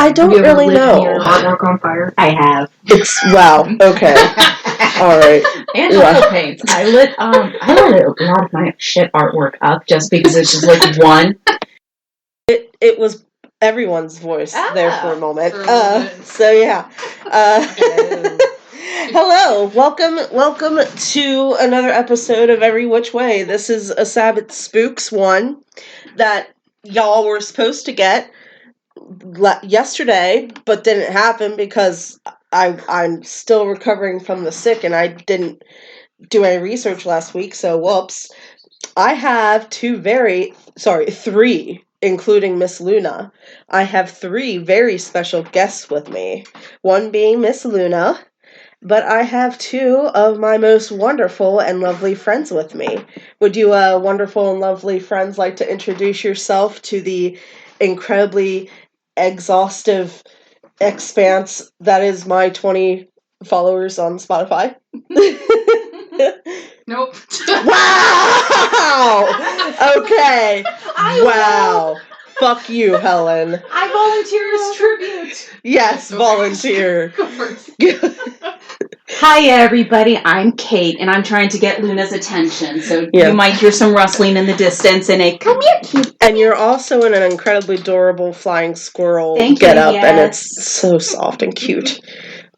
I don't really know. Your artwork on fire? I have. Wow. Okay. All right. And oil paints. I lit a lot of my shit artwork up just because it's just like one. It was everyone's voice there for a moment. So yeah. Hello. Welcome to another episode of Every Which Way. This is a Sabbat Spooks one that y'all were supposed to get yesterday, but didn't happen because I'm still recovering from the sick and I didn't do any research last week, so whoops. I have three, including Miss Luna. I have three very special guests with me. One being Miss Luna, but I have two of my most wonderful and lovely friends with me. Would you wonderful and lovely friends like to introduce yourself to the incredibly exhaustive expanse that is my 20 followers on Spotify? Nope. Wow! Okay. Wow. Fuck you, Helen. I volunteer as tribute. Yes, volunteer. Hi, everybody. I'm Kate, and I'm trying to get Luna's attention. So you might hear some rustling in the distance and a come here, Kate. And you're also in an incredibly adorable flying squirrel get-up, and it's so soft and cute.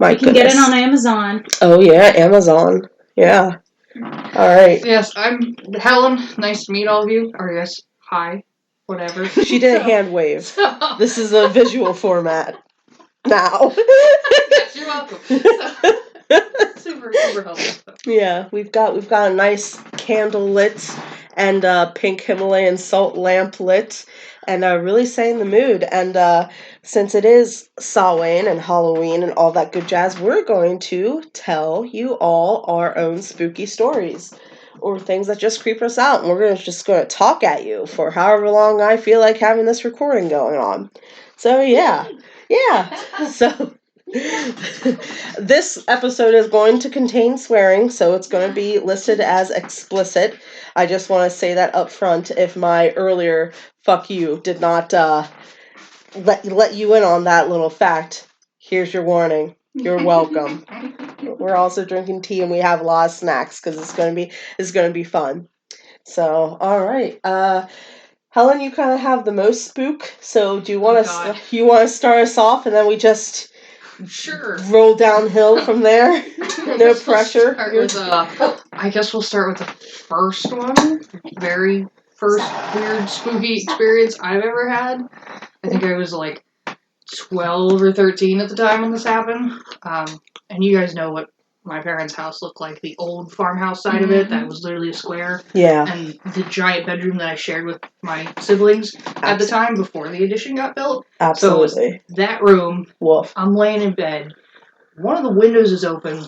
My goodness. You can get it on Amazon. Oh, yeah, Amazon. Yeah. All right. Yes, I'm Helen. Nice to meet all of you. Or yes, hi. Whatever. She did a hand wave. This is a visual format now. Yes, you're welcome. Super helpful. Yeah, we've got a nice candle lit and pink Himalayan salt lamp lit, and really setting the mood. And since it is Samhain and Halloween and all that good jazz, we're going to tell you all our own spooky stories or things that just creep us out, and we're just going to talk at you for however long I feel like having this recording going on. So yeah. So this episode is going to contain swearing, so it's going to be listed as explicit. I just want to say that up front if my earlier fuck you did not let you in on that little fact. Here's your warning. You're welcome. We're also drinking tea and we have a lot of snacks because it's going to be fun. So, all right. Helen, you kind of have the most spook. So, do you want to start us off and then we just roll downhill from there? No pressure. I guess we'll start with the first one. Very first weird spooky experience I've ever had. I think I was like 12 or 13 at the time when this happened. And you guys know what my parents' house looked like, the old farmhouse side of it, that was literally a square. Yeah. And the giant bedroom that I shared with my siblings at the time before the addition got built. Absolutely. So that room, woof. I'm laying in bed. One of the windows is open,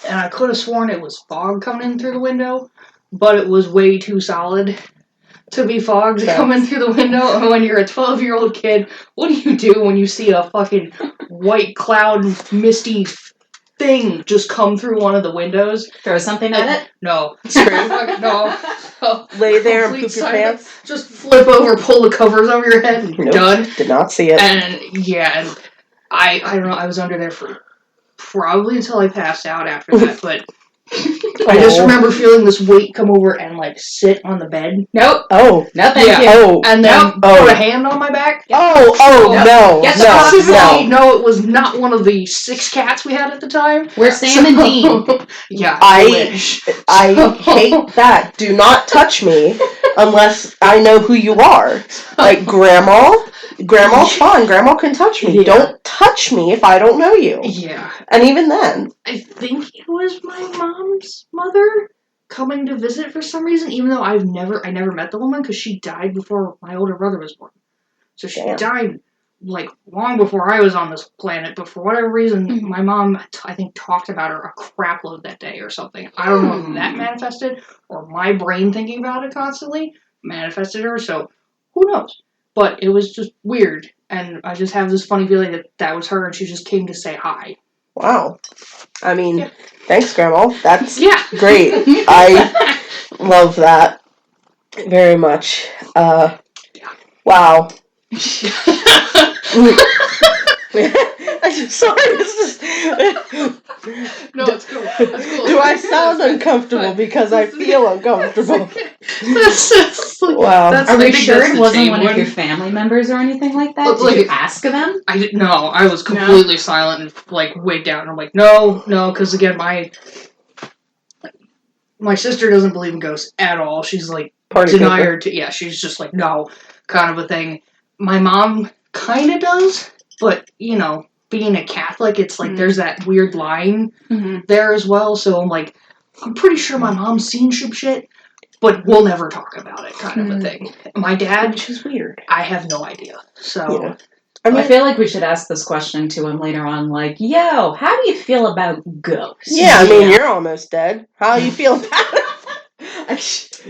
and I could have sworn it was fog coming in through the window, but it was way too solid to be fog to come in through the window. And when you're a 12-year-old kid, what do you do when you see a fucking white cloud, misty thing just come through one of the windows? Throw something at it? No. Scream? No. Lay there and poop your pants? Just flip over, pull the covers over your head, and done. Did not see it. And I don't know, I was under there for probably until I passed out after that, but I just remember feeling this weight come over and sit on the bed. Nope. Oh. No, thank you. Oh. And then put a hand on my back. No. No, it was not one of the 6 cats we had at the time. We're Sam and Dean. Yeah, I hate that. Do not touch me unless I know who you are. Like Grandma's fine. Grandma can touch me. Yeah. Don't touch me if I don't know you. Yeah. And even then. I think it was my mom's mother coming to visit for some reason, even though I never met the woman because she died before my older brother was born. So she died long before I was on this planet, but for whatever reason, my mom, I think, talked about her a crap load that day or something. I don't know if that manifested or my brain thinking about it constantly manifested her, so who knows? But it was just weird, and I just have this funny feeling that was her, and she just came to say hi. Wow. I mean, thanks, Grandma. That's great. I love that very much. Wow. Sorry, it's just... No, it's cool. That's cool. Do I sound uncomfortable because I feel uncomfortable? That's like, wow. Are we sure it wasn't one of your family members or anything like that? Did you ask them? No, I was completely silent and like way down. I'm like, no, because again, my sister doesn't believe in ghosts at all. She's like denier to she's just like no kind of a thing. My mom kind of does, but being a Catholic, it's like there's that weird line there as well. So I'm pretty sure my mom's seen some shit, but we'll never talk about it, kind of a thing. My dad, which is weird. I have no idea. So I feel like we should ask this question to him later on. Like, yo, how do you feel about ghosts? Yeah, I mean, you're almost dead. How do you feel about it?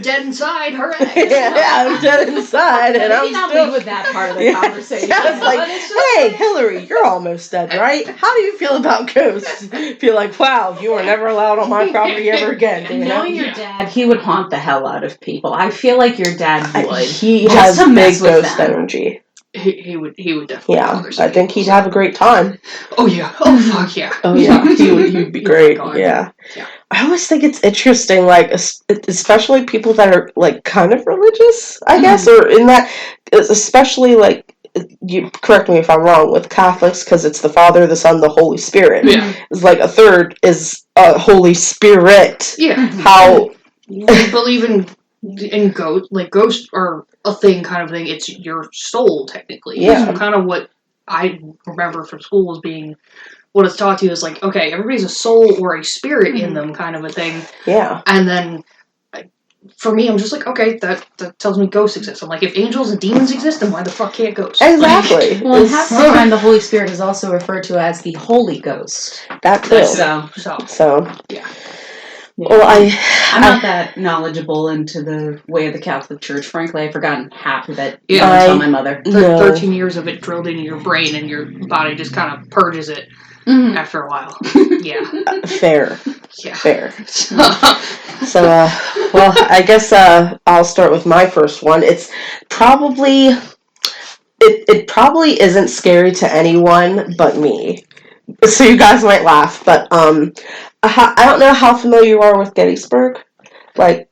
Dead inside, hooray! I'm dead inside, and I'm not still lead with that part of the conversation. It's like, hey, Hillary, you're almost dead, right? How do you feel about ghosts? Feel like, wow, you are never allowed on my property ever again. Knowing your dad, he would haunt the hell out of people. I feel like your dad would. He has big ghost energy. He would definitely. Yeah, I think he'd have a great time. Oh yeah. Oh fuck yeah. Oh yeah. He'd be great. Yeah. I always think it's interesting, like especially people that are like kind of religious, I guess, or in that, especially like you correct me if I'm wrong with Catholics because it's the Father, the Son, the Holy Spirit. Yeah. It's like a third is Holy Spirit. Yeah. How we believe in ghosts, like ghosts are a thing, kind of thing. It's your soul, technically. Yeah. So kind of what I remember from school was being, what it's taught to you is like, okay, everybody's a soul or a spirit in them, kind of a thing. Yeah. And then, for me, I'm just like, okay, that tells me ghosts exist. I'm like, if angels and demons exist, then why the fuck can't ghosts? Exactly. Well, half the time the Holy Spirit is also referred to as the Holy Ghost. That too. So. Yeah. Well, I'm not that knowledgeable into the way of the Catholic Church. Frankly, I've forgotten half of it. Yeah, I tell my mother. 13 years of it drilled into your brain, and your body just kind of purges it after a while. Yeah. Fair. Yeah. Fair. So, well, I guess I'll start with my first one. It's probably... It probably isn't scary to anyone but me. So you guys might laugh, but I don't know how familiar you are with Gettysburg. Like,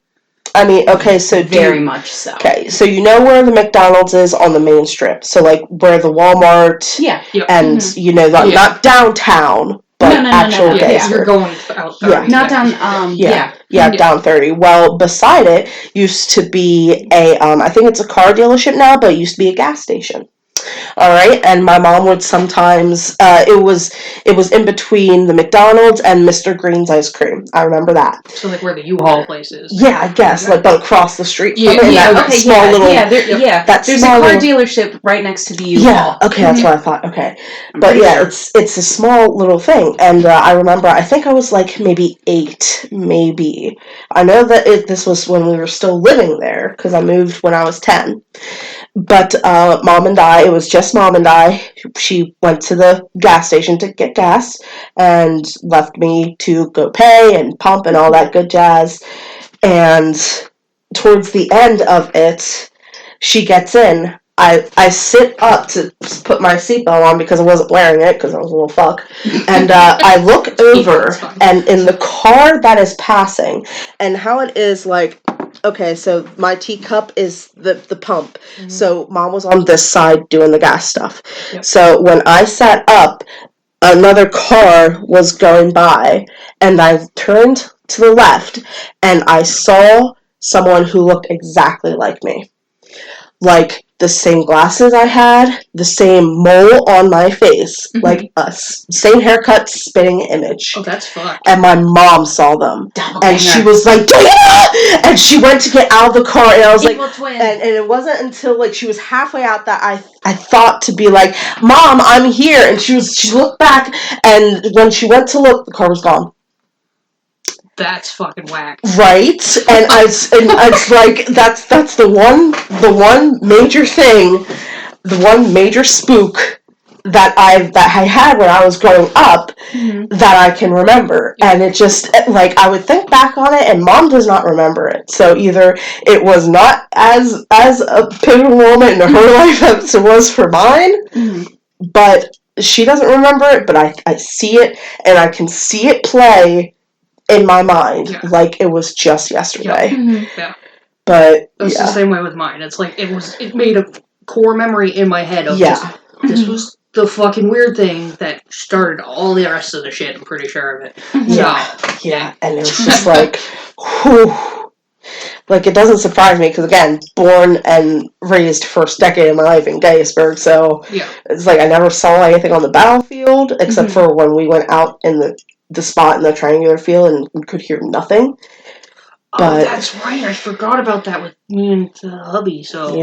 I mean, okay, so very much so. Okay, so you know where the McDonald's is on the main strip. So like where the Walmart and not downtown, but actual Gettysburg. You're going out 30. Not down down 30. Well, beside it used to be a I think it's a car dealership now, but it used to be a gas station. All right, and my mom would sometimes. It was in between the McDonald's and Mr. Green's ice cream. I remember that. So like where the U-Haul place is. Yeah, I guess but across the street. There's a car dealership right next to the U-Haul. Yeah, okay, that's what I thought. Okay, but yeah, it's a small little thing, and I remember. I think I was like maybe 8, maybe. I know that this was when we were still living there because I moved when I was 10. But Mom and I, it was just Mom and I. She went to the gas station to get gas and left me to go pay and pump and all that good jazz. And towards the end of it, she gets in. I sit up to put my seatbelt on because I wasn't wearing it because I was a little fuck. And I look over, and in the car that is passing, and how it is like, okay, so my teacup is the pump. Mm-hmm. So Mom was on this side doing the gas stuff. Yep. So when I sat up, another car was going by, and I turned to the left, and I saw someone who looked exactly like me. Like, the same glasses I had, the same mole on my face, like us, same haircut, spitting image. Oh, that's fucked. And my mom saw them, and she was like, "Diana!" And she went to get out of the car, and I was Evil like, twin. And it wasn't until like she was halfway out that I thought to be like, "Mom, I'm here," and she looked back, and when she went to look, the car was gone. That's fucking whack. Right? And it's like that's the one major thing, the one major spook that I had when I was growing up that I can remember. And it just like I would think back on it and Mom does not remember it. So either it was not as a pivotal moment in her life as it was for mine, but she doesn't remember it, but I see it, and I can see it play in my mind like it was just yesterday. Yeah. But it's the same way with mine. It's like it made a core memory in my head of just this was the fucking weird thing that started all the rest of the shit. I'm pretty sure of it. Yeah, and it was just like, whew. Like, it doesn't surprise me, because, again, born and raised first decade of my life in Gettysburg, so it's like I never saw anything on the battlefield, except for when we went out in the spot in the triangular field and we could hear nothing. But, that's right, I forgot about that with me and the hubby, so...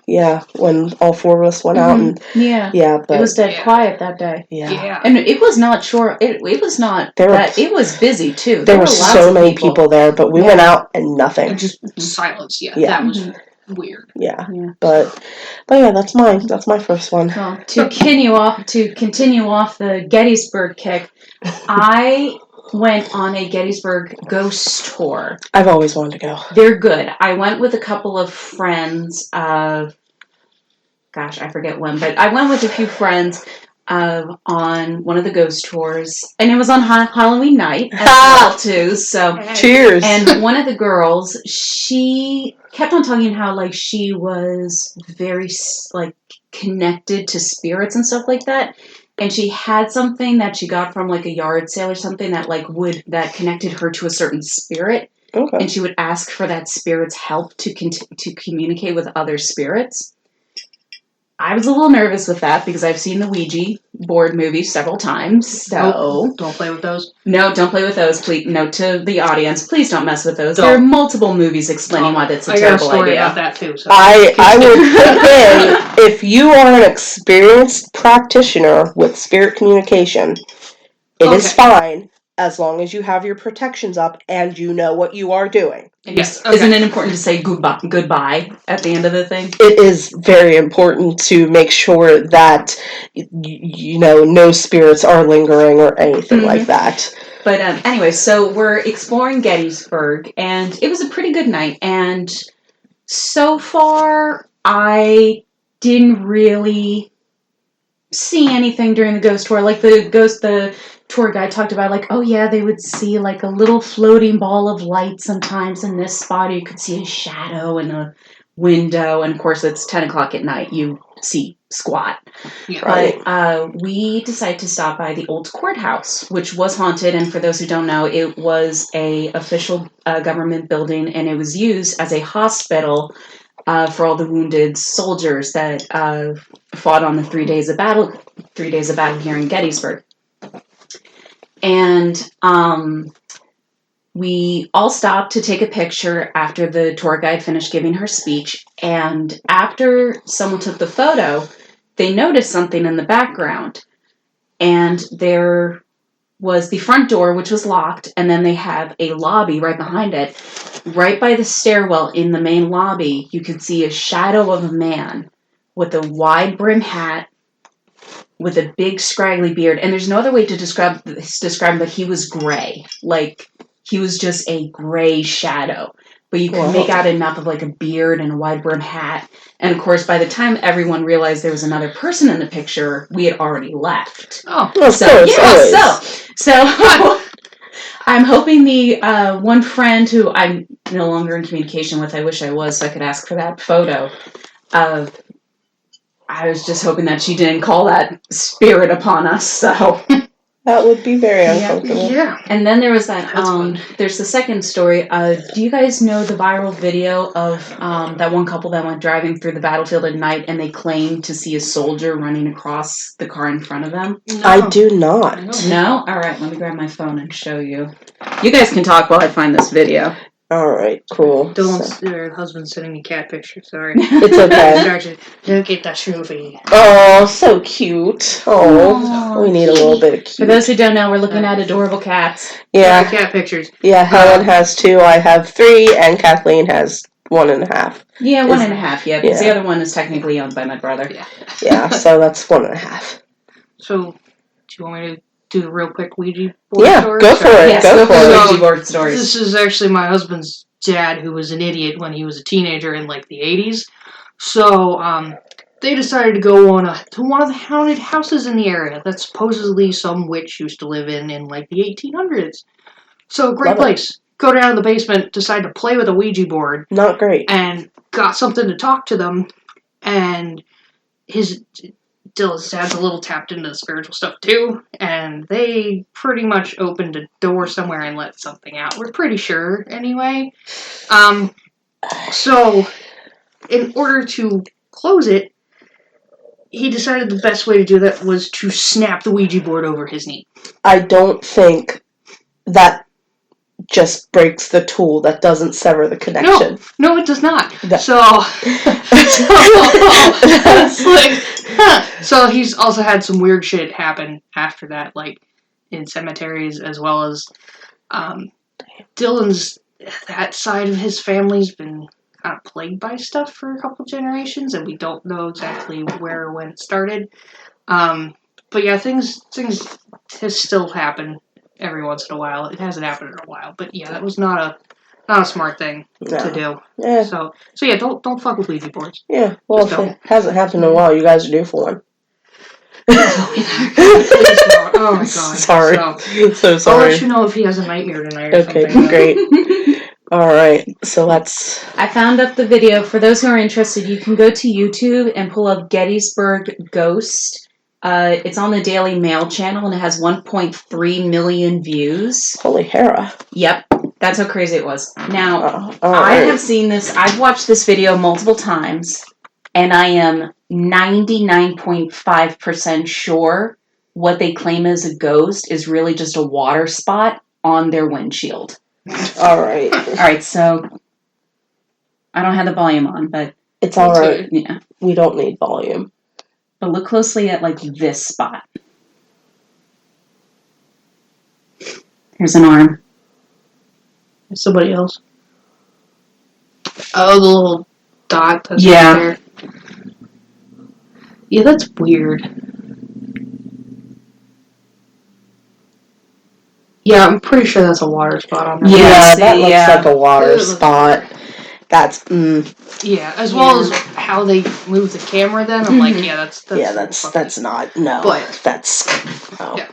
Yeah, when all four of us went out and... but... It was dead quiet that day. Yeah. And it was not short, it was not... it was busy, too. There were so many people there, but we went out and nothing. And just silence, that was weird. Yeah. But yeah, that's mine. That's my first one. Well, to continue off the Gettysburg kick, I went on a Gettysburg ghost tour. I've always wanted to go. They're good. I went with a couple of friends of... Gosh, I forget when, but I went with a few friends on one of the ghost tours, and it was on Halloween night as well, too, so... Cheers! And one of the girls, she kept on talking how, like, she was very, like, connected to spirits and stuff like that, and she had something that she got from, like, a yard sale or something that, like, that connected her to a certain spirit, and she would ask for that spirit's help to communicate with other spirits. I was a little nervous with that because I've seen the Ouija board movie several times, so... Don't play with those? No, don't play with those, please. No, to the audience, please don't mess with those. There are multiple movies explaining why that's a terrible idea. I got a story about that, too. So I would put in, if you are an experienced practitioner with spirit communication, it is fine, as long as you have your protections up and you know what you are doing. Yes. Isn't it important to say goodbye at the end of the thing? It is very important to make sure that, no spirits are lingering or anything like that. But anyway, so we're exploring Gettysburg, and it was a pretty good night. And so far, I didn't really see anything during the ghost tour. Like the tour guide talked about, like, oh yeah, they would see like a little floating ball of light sometimes in this spot, or you could see a shadow in a window, and of course it's 10 o'clock at night, you see squat. But we decided to stop by the old courthouse, which was haunted, and for those who don't know, it was a official government building, and it was used as a hospital for all the wounded soldiers that fought on the 3 days of battle here in Gettysburg. And we all stopped to take a picture after the tour guide finished giving her speech. And after someone took the photo, they noticed something in the background. And there was the front door, which was locked, and then they have a lobby right behind it. Right by the stairwell in the main lobby, you could see a shadow of a man with a wide brim hat, with a big scraggly beard, and there's no other way to describe him, but he was gray. Like, he was just a gray shadow. But you could make out enough of, like, a beard and a wide brim hat. And, of course, by the time everyone realized there was another person in the picture, we had already left. Oh, so I'm hoping the one friend who I'm no longer in communication with, I wish I was, so I could ask for that photo, I was just hoping that she didn't call that spirit upon us, so... That would be very uncomfortable. Yeah. And then there was that, there's the second story. Do you guys know the viral video of that one couple that went driving through the battlefield at night and they claimed to see a soldier running across the car in front of them? No. I do not. No? Alright, let me grab my phone and show you. You guys can talk while I find this video. Alright, cool. Your husband's sending me cat pictures, sorry. It's okay. Look at that trophy. Oh, so cute. Oh, we need a little bit of cute. For those who don't know, we're looking at adorable cats. Yeah. Cat pictures. Yeah, Helen has 2, I have 3, and Kathleen has 1.5. Yeah, 1.5, because the other one is technically owned by my brother. Yeah, so that's 1.5. So, do you want me to do the real quick Ouija board story? Go for it. Yes, go for the Ouija board stories. This is actually my husband's dad, who was an idiot when he was a teenager in, like, the 80s. So, they decided to go to one of the haunted houses in the area that supposedly some witch used to live in like the 1800s. So, great place. Go down to the basement, decide to play with a Ouija board. Not great. And got something to talk to them, and Dylan's dad's a little tapped into the spiritual stuff too, and they pretty much opened a door somewhere and let something out. We're pretty sure, anyway. So, in order to close it, he decided the best way to do that was to snap the Ouija board over his knee. I don't think that just breaks the tool. That doesn't sever the connection. No, it does not. So he's also had some weird shit happen after that, like in cemeteries, as well as Dylan's, that side of his family's been kind of plagued by stuff for a couple generations, and we don't know exactly where or when it started. But yeah, things has still happen every once in a while. It hasn't happened in a while, but yeah, that was not a smart thing to do. Yeah. So yeah, don't fuck with Ouija boards. Yeah. Well, if it hasn't happened in a while, you guys are due for one. Oh my god. Sorry. So sorry. I'll let you know if he has a nightmare tonight or something. Okay, great. Alright, so let's... I found up the video. For those who are interested, you can go to YouTube and pull up Gettysburg Ghost. It's on the Daily Mail channel, and it has 1.3 million views. Holy Hera. Yep, that's how crazy it was. Now, I have seen this, I've watched this video multiple times, and I am 99.5% sure what they claim as a ghost is really just a water spot on their windshield. Alright, so I don't have the volume on, but it's alright. Yeah. We don't need volume. But look closely at, like, this spot. Here's an arm. There's somebody else. Oh, the little dot that's right there. Yeah, that's weird. Yeah, I'm pretty sure that's a water spot on there. Yeah, that looks like a water spot. That's, Yeah, as well as how they move the camera then. I'm like, that's not, no. But that's,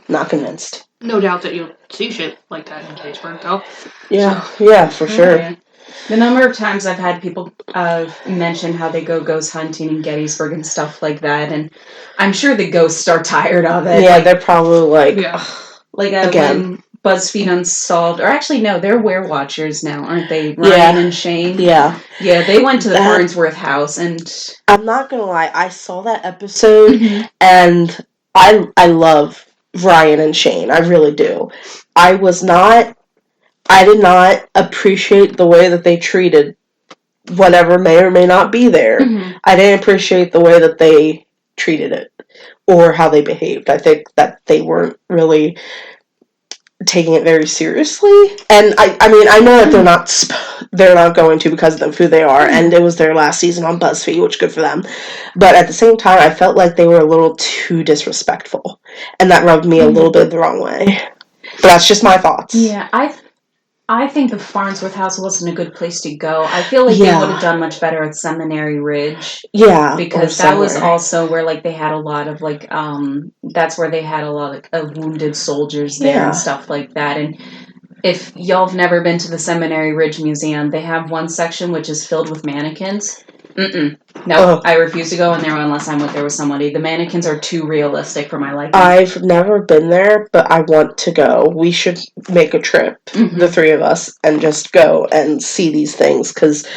not convinced. No doubt that you'll see shit like that in Gettysburg, though. Yeah, for sure. Yeah. The number of times I've had people mention how they go ghost hunting in Gettysburg and stuff like that, and I'm sure the ghosts are tired of it. Yeah, they're probably like, again. When BuzzFeed Unsolved, or actually no, they're Werewatchers now, aren't they? Ryan and Shane. Yeah, they went to the Farnsworth house, and I'm not gonna lie, I saw that episode, and I love Ryan and Shane. I really do. I did not appreciate the way that they treated whatever may or may not be there. I didn't appreciate the way that they treated it or how they behaved. I think that they weren't really taking it very seriously. And I mean, I know that they're not going to because of who they are, and it was their last season on BuzzFeed, which good for them. But at the same time, I felt like they were a little too disrespectful, and that rubbed me a little bit the wrong way. But that's just my thoughts. Yeah, I think the Farnsworth house wasn't a good place to go. I feel like they would have done much better at Seminary Ridge. Yeah. Because that was also where, like, they had a lot of, like, that's where they had a lot of wounded soldiers there and stuff like that. And if y'all have never been to the Seminary Ridge Museum, they have one section which is filled with mannequins. No, I refuse to go in there unless I'm there with somebody. The mannequins are too realistic for my liking. I've never been there, but I want to go. We should make a trip, the three of us, and just go and see these things, because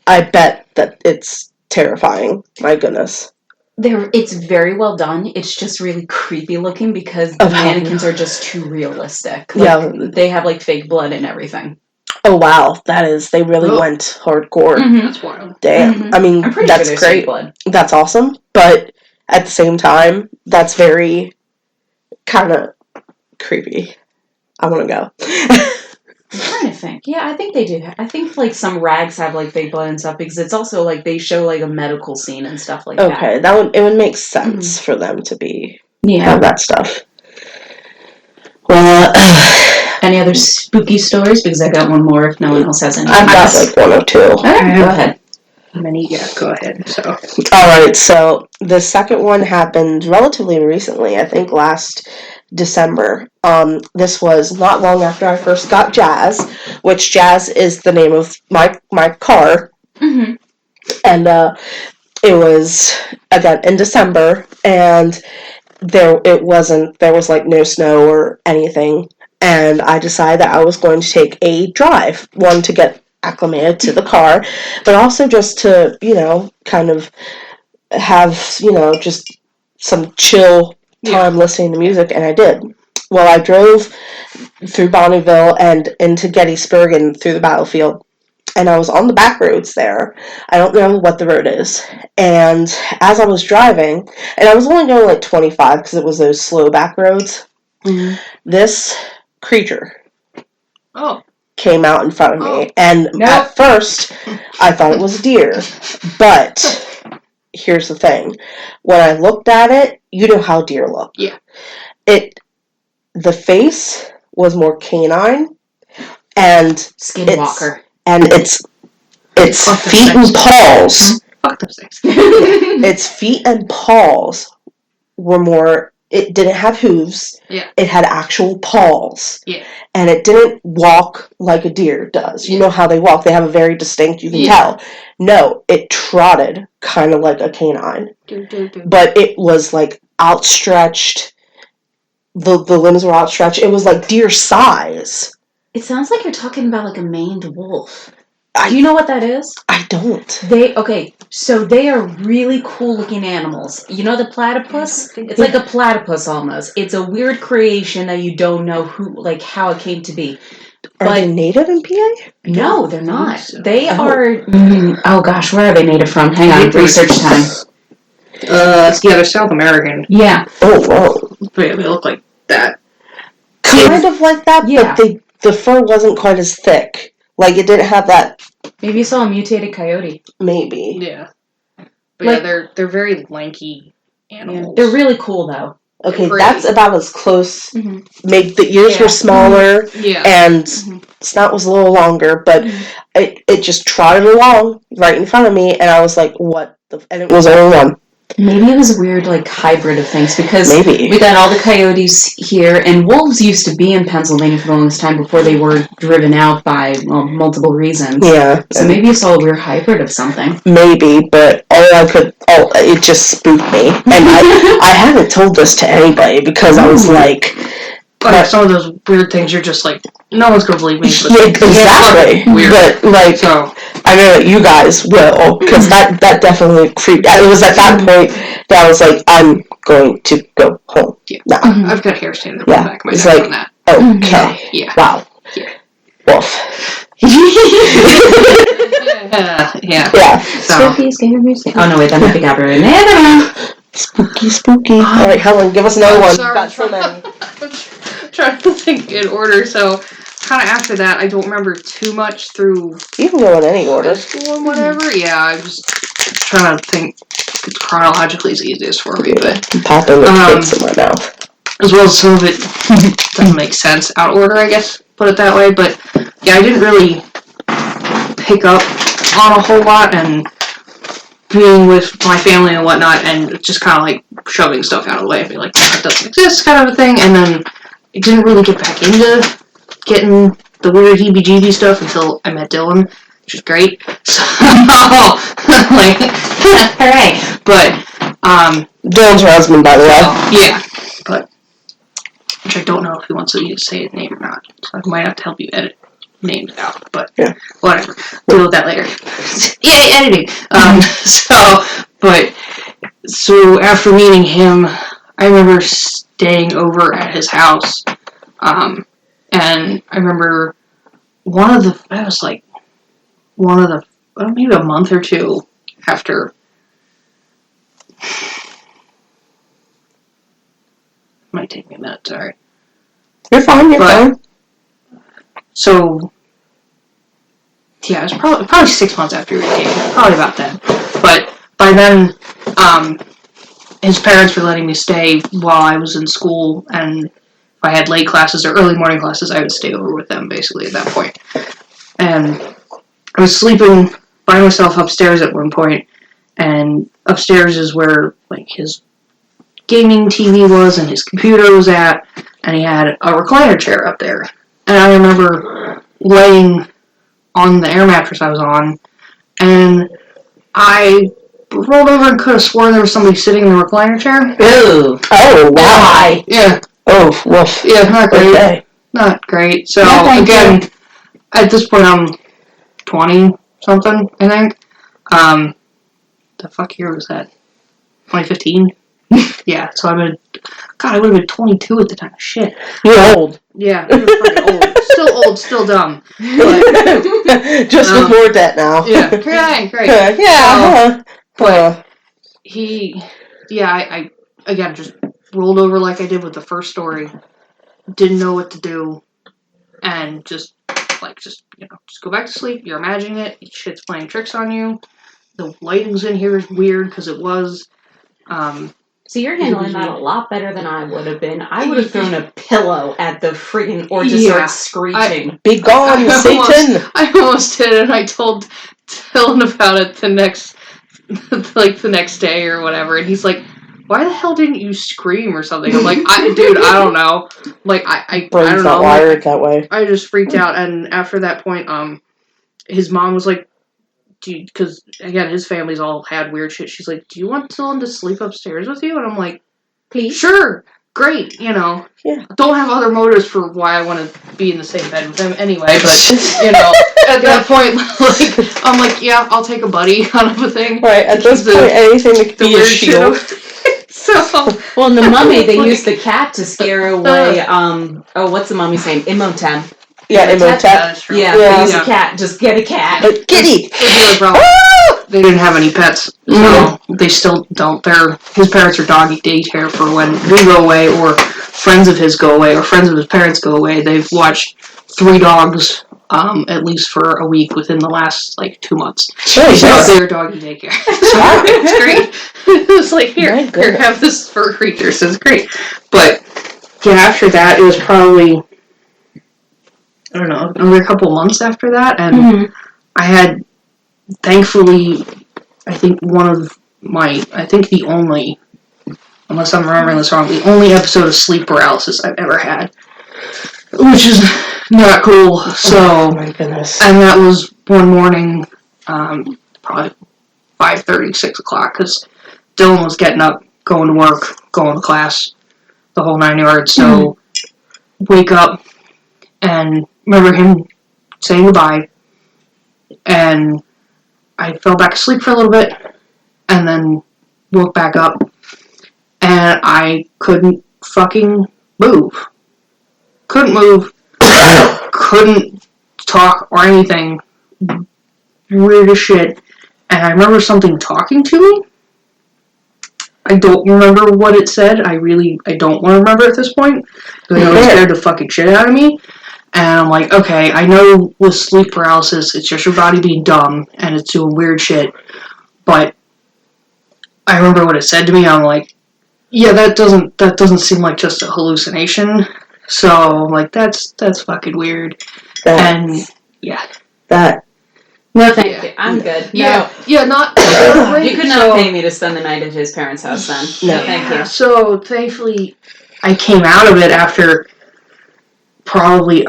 I bet that it's terrifying. My goodness. It's very well done. It's just really creepy looking because the mannequins are just too realistic. Like, they have, like, fake blood and everything. Oh, wow. They really went hardcore. That's wild. Damn. I mean, I'm pretty that's sure great. Blood. That's awesome. But at the same time, that's very kind of creepy. I want to go. I'm trying to think. Yeah, I think they do. I think, like, some rags have, like, fake blood and stuff, because it's also, like, they show, like, a medical scene and stuff like that. Okay, it would make sense for them to have that stuff. Well, any other spooky stories? Because I got one more if no one else has any. I've got, like, one or two. All right, go ahead. Many, yeah, go ahead. So. Alright, so the second one happened relatively recently, I think last December. This was not long after I first got Jazz, which Jazz is the name of my car. Mm-hmm. And it was, again, in December, and there was like no snow or anything, and I decided that I was going to take a drive, one to get acclimated to the car, but also just to, kind of have, just some chill time listening to music, and I did. Well, I drove through Bonneville and into Gettysburg and through the battlefield, and I was on the back roads there. I don't know what the road is. And as I was driving, and I was only going like 25 because it was those slow back roads, this creature came out in front of me. And at first, I thought it was a deer. But here's the thing. When I looked at it, you know how deer look. Yeah. The face was more canine. And Skinwalker. And its feet and paws. Its feet and paws were more. It didn't have hooves. Yeah. It had actual paws. Yeah. And it didn't walk like a deer does. You know how they walk. They have a very distinct, you can tell. No, it trotted kind of like a canine. But it was like outstretched. The limbs were outstretched. It was like deer size. It sounds like you're talking about like a maned wolf. Do you know what that is? I don't. So they are really cool looking animals. You know the platypus? It's like a platypus almost. It's a weird creation that you don't know how it came to be. Are they native in PA? No, they're not. So. They are. Oh gosh, where are they native from? Hang on, research time. They're South American. Yeah. Oh, whoa. But yeah, they look like that. Kind of like that, but the fur wasn't quite as thick. Like, it didn't have that... Maybe you saw a mutated coyote. Maybe. Yeah. But they're very lanky animals. Yeah. They're really cool, though. Okay, that's about as close. Mm-hmm. Maybe the ears were smaller, and snout was a little longer, but it just trotted along right in front of me, and I was like, what the... And it was only one. Maybe it was a weird, hybrid of things, because we got all the coyotes here, and wolves used to be in Pennsylvania for the longest time before they were driven out by, multiple reasons. Yeah. So maybe you saw a weird hybrid of something. Maybe, but it just spooked me. And I haven't told this to anybody, because I was like... But some of those weird things, you're just like, no one's going to believe me. Yeah, exactly. Weird. But, so, I know that you guys will, because that definitely creeped out. It was at that point that I was like, I'm going to go home. Yeah. Nah. I've got hair standing on the back of my neck on that. Okay. Yeah. Wow. Yeah. Wolf. Yeah. Spooky, scary music. Oh, no, wait, that might be Gabrielle. Spooky. All right, Helen, give us another one. Sorry, got so many. Trying to think in order, so kind of after that, I don't remember too much through... You can go in any order. School and whatever, I was trying to think chronologically is easiest for me, but... I'm popping the kids in my mouth. As well as some of it doesn't make sense out of order, I guess, put it that way, but yeah, I didn't really pick up on a whole lot, and being with my family and whatnot, and just kind of like shoving stuff out of the way and be like, that doesn't exist, kind of a thing, and then I didn't really get back into getting the weird heebie-jeebie stuff until I met Dylan, which is great. So, hooray! But, Dylan's her husband, by the way. Yeah, but, which I don't know if he wants me to say his name or not, so I might have to help you edit names out, but whatever. Deal with that later. Yay, editing! So after meeting him, I remember staying over at his house, and I remember maybe a month or two after, might take me a minute, sorry. You're fine. So, yeah, it was probably 6 months after he came, probably about then. But by then, his parents were letting me stay while I was in school, and if I had late classes or early morning classes, I would stay over with them, basically, at that point. And I was sleeping by myself upstairs at one point, and upstairs is where, like, his gaming TV was and his computer was at, and he had a recliner chair up there. And I remember laying on the air mattress I was on, and I rolled over and could have sworn there was somebody sitting in the recliner chair. Ooh. Oh, wow. Yeah. Oh, woof. Yeah, not great. Okay. Not great. So, No, again, at this point I'm 20-something, I think. The fuck year was that? 2015? Yeah, so I would have been 22 at the time. Shit. You're old. Yeah, you're fucking old. Still old, still dumb. But, Just with more debt now. yeah, great. Yeah. But I again, just rolled over like I did with the first story. Didn't know what to do. And just go back to sleep. You're imagining it. Shit's playing tricks on you. The lighting's in here is weird because it was. So you're handling that a lot better than I would have been. I would have thrown a pillow at the friggin' or just started screeching. Be gone, Satan! I almost did, and I told Dylan about it the next day or whatever, and he's like, "Why the hell didn't you scream or something?" I'm like, I don't know. Like, I don't know. Wired that way. I just freaked out, and after that point, his mom was like, because, again, his family's all had weird shit. She's like, "Do you want Dylan to sleep upstairs with you?" And I'm like, "Please." Sure. Great. Yeah. Don't have other motives for why I want to be in the same bed with him anyway. But, at that point, like, I'm like, yeah, I'll take a buddy kind of a thing. Right. At this point, anything that could be a shield. Well, in The Mummy, they used the cat to scare away, what's the mummy's name? Imhotep. Yeah, Imhotep. Yeah, they used a cat. Just get a cat. Kitty! They didn't have any pets, so they still don't. His parents are doggy daycare for when we go away, or friends of his go away, or friends of his parents go away. They've watched 3 dogs, at least for a week within the last, 2 months. So they're doggy daycare. So it's great. It's like, here, have this fur creature, so it's great. But, yeah, after that, it was probably, I don't know, another couple months after that, and I had, thankfully, I think the only, unless I'm remembering this wrong, the only episode of sleep paralysis I've ever had, which is not cool. So, oh my goodness. And that was one morning, probably 5:30, 6 o'clock, because Dylan was getting up, going to work, going to class, the whole 9 yards. So, wake up, and remember him saying goodbye, and I fell back asleep for a little bit, and then woke back up, and I couldn't fucking move. Couldn't move. Couldn't talk or anything. Weird as shit. And I remember something talking to me. I don't remember what it said. I don't want to remember at this point, because I know it scared the fucking shit out of me. And I'm like, okay, I know with sleep paralysis, it's just your body being dumb, and it's doing weird shit. But I remember what it said to me. I'm like, yeah, that doesn't seem like just a hallucination. So I'm like, that's fucking weird. No, thank you. I'm good. Yeah, not. You could not pay me to spend the night at his parents' house then. No, thank you. So thankfully, I came out of it after. Probably,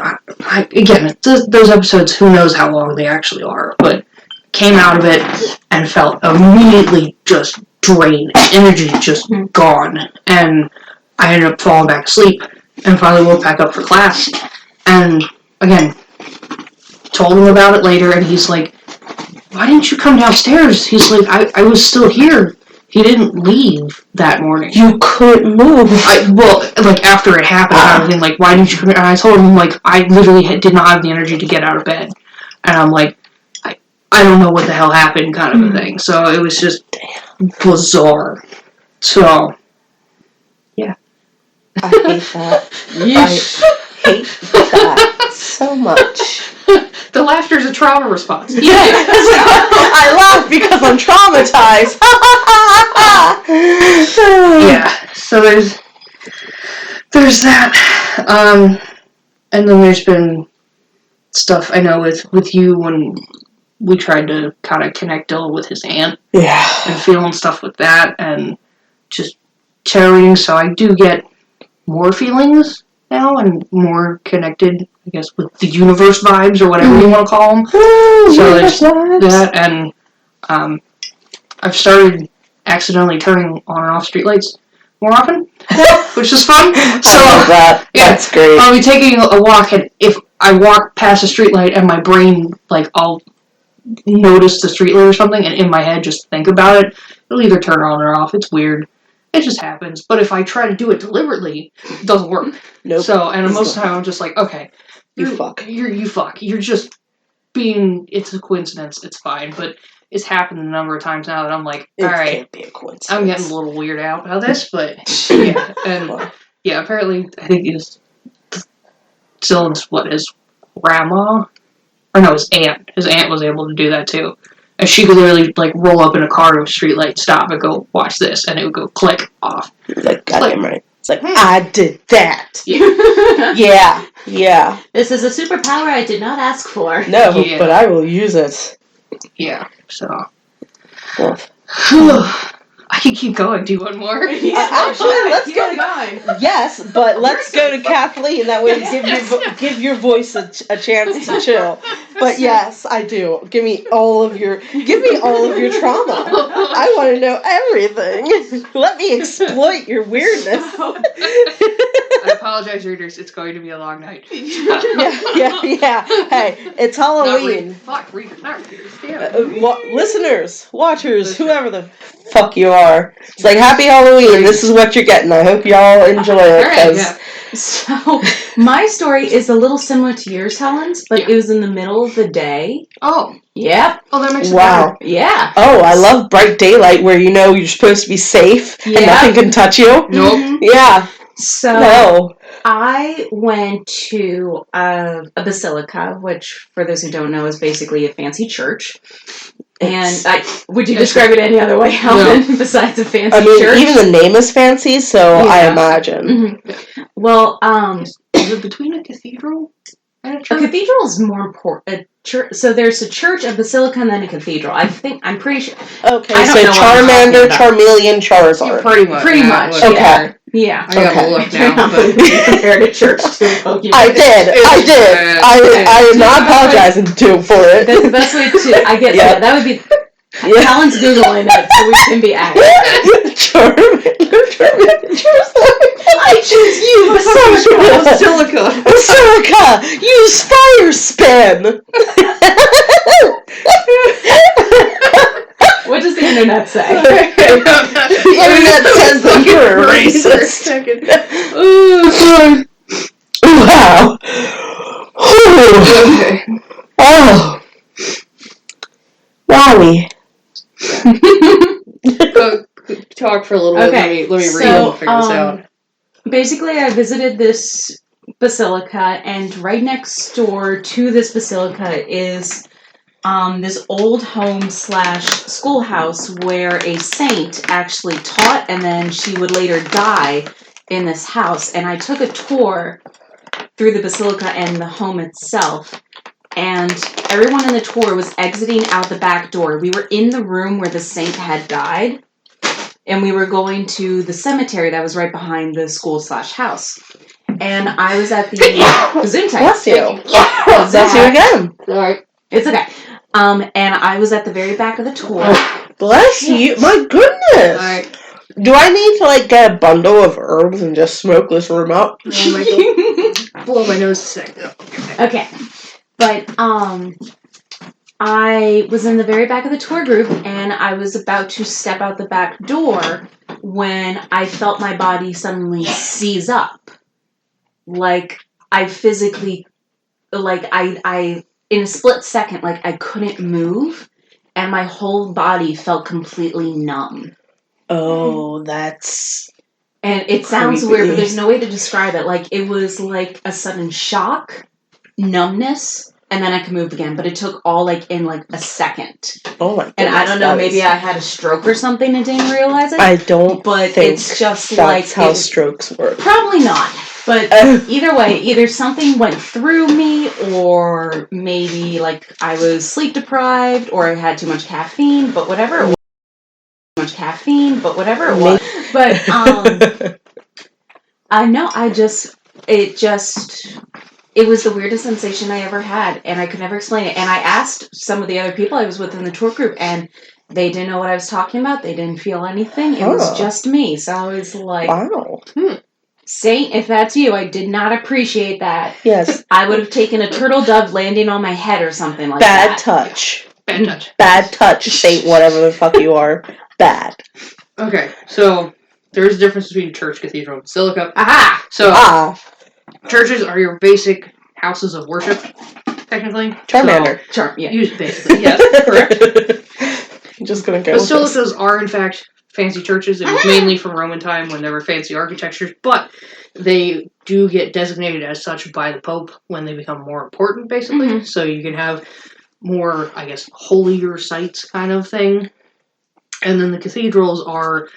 again, those episodes, who knows how long they actually are, but came out of it and felt immediately just drained, energy just gone, and I ended up falling back asleep, and finally woke back up for class, and again, told him about it later, and he's like, "Why didn't you come downstairs?" He's like, I was still here. He didn't leave that morning. You couldn't move. After it happened, kind of thing, like, why didn't you come here? And I told him, like, I literally did not have the energy to get out of bed. And I'm like, I don't know what the hell happened, kind of a thing. So it was just bizarre. So, yeah. I hate that. I hate that so much. The laughter's a trauma response. Yeah. I laugh because I'm traumatized. Yeah. So there's that. And then there's been stuff I know with you when we tried to kind of connect Dylan with his aunt. Yeah. And feeling stuff with that, and just tarot readings. So I do get more feelings now and more connected, I guess, with the universe vibes or whatever you want to call them. So there's that, and I've started accidentally turning on and off streetlights more often, which is fun. So that's great. I'll be taking a walk, and if I walk past a streetlight and my brain, like, I'll notice the streetlight or something, and in my head just think about it, it'll either turn on or off. It's weird. It just happens. But if I try to do it deliberately, it doesn't work. Nope. So, and most of the time I'm just like, okay, you fuck. You fuck. You're just being, it's a coincidence. It's fine. But it's happened a number of times now that I'm like, all right, can't be a coincidence. I'm getting a little weirded out about this, but yeah. And yeah, apparently, I think it's Dylan's, his grandma? Or no, his aunt. His aunt was able to do that too. And she could literally, like, roll up in a car to a streetlight, stop, and go, watch this, and it would go click, off. Like, goddamn right. It's like, I did that. Yeah. Yeah. This is a superpower I did not ask for. No, but I will use it. Yeah, so. Wolf. I can keep going. Do you want more? Actually, let's go going. Yes, but let's go to Kathleen. That way, give your voice a chance to chill. But yes, I do. Give me all of your trauma. I want to know everything. Let me exploit your weirdness. I apologize, readers. It's going to be a long night. Yeah. Hey, it's Halloween. Readers, not readers. Damn. Listeners, watchers, whoever the fuck you are. It's like, happy Halloween. This is what you're getting. I hope y'all enjoy it. Right, So, my story is a little similar to yours, Helen's, but it was in the middle of the day. Oh. Yep. Oh, that makes it wow. better. Yeah. Oh, I love bright daylight where you know you're supposed to be safe and nothing can touch you. Nope. Yeah. So, I went to a basilica, which, for those who don't know, is basically a fancy church. And would you describe it any other way, Helen, besides a fancy church? Even the name is fancy, so I imagine. Mm-hmm. Well, is it between a cathedral and a church? A cathedral is more important. So there's a church, a basilica, and then a cathedral. I'm pretty sure. Okay, so Charmander, Charmeleon, Charizard. Pretty much. Okay. Yeah. I gotta look now. But compared to church too. I did. I am not apologizing for it. That's the best way to. I get that would be. Helen's Googling it so we can be accurate. Charmander, I choose you, Basilica. Basilica, use fire spin. What does the internet say? The internet says that you're a racist. Wow. Oh. Wowie. Talk for a little bit. Let me read and figure this out. Basically, I visited this basilica, and right next door to this basilica is this old home / schoolhouse where a saint actually taught, and then she would later die in this house. And I took a tour through the basilica and the home itself, and everyone in the tour was exiting out the back door. We were in the room where the saint had died, and we were going to the cemetery that was right behind the school / house. And I was at the Gesundheit. Bless you. Bless you again. Alright. It's okay. And I was at the very back of the tour. Bless you. My goodness. Alright. Do I need to, get a bundle of herbs and just smoke this room up? Oh my God. Blow my nose a second. Okay. But, I was in the very back of the tour group, and I was about to step out the back door when I felt my body suddenly seize up. Like, I physically, I in a split second, I couldn't move, and my whole body felt completely numb. Oh, that's... And it sounds weird, but there's no way to describe it. It was like a sudden shock, numbness, and then I could move again. But it took all, in a second. Oh, my goodness. And I don't know, maybe I had a stroke or something and didn't realize it. I don't but think it's just that's how strokes work. Probably not. But either way, either something went through me, or maybe like I was sleep deprived, or I had too much caffeine. But whatever it was, But I know it was the weirdest sensation I ever had, and I could never explain it. And I asked some of the other people I was with in the tour group, and they didn't know what I was talking about. They didn't feel anything. It was just me. So I was like, wow. Saint, if that's you, I did not appreciate that. Yes. I would have taken a turtle dove landing on my head or something like that. Bad touch. Bad touch. Saint, whatever the fuck you are. Bad. Okay, so there's a difference between church, cathedral, and basilica. Aha! So, churches are your basic houses of worship, technically. Charmander. Basically, yes, correct. I'm just gonna go Basilicas are, in fact, fancy churches. It was mainly from Roman time when there were fancy architectures, but they do get designated as such by the Pope when they become more important, basically. Mm-hmm. So you can have more, I guess, holier sites kind of thing. And then the cathedrals are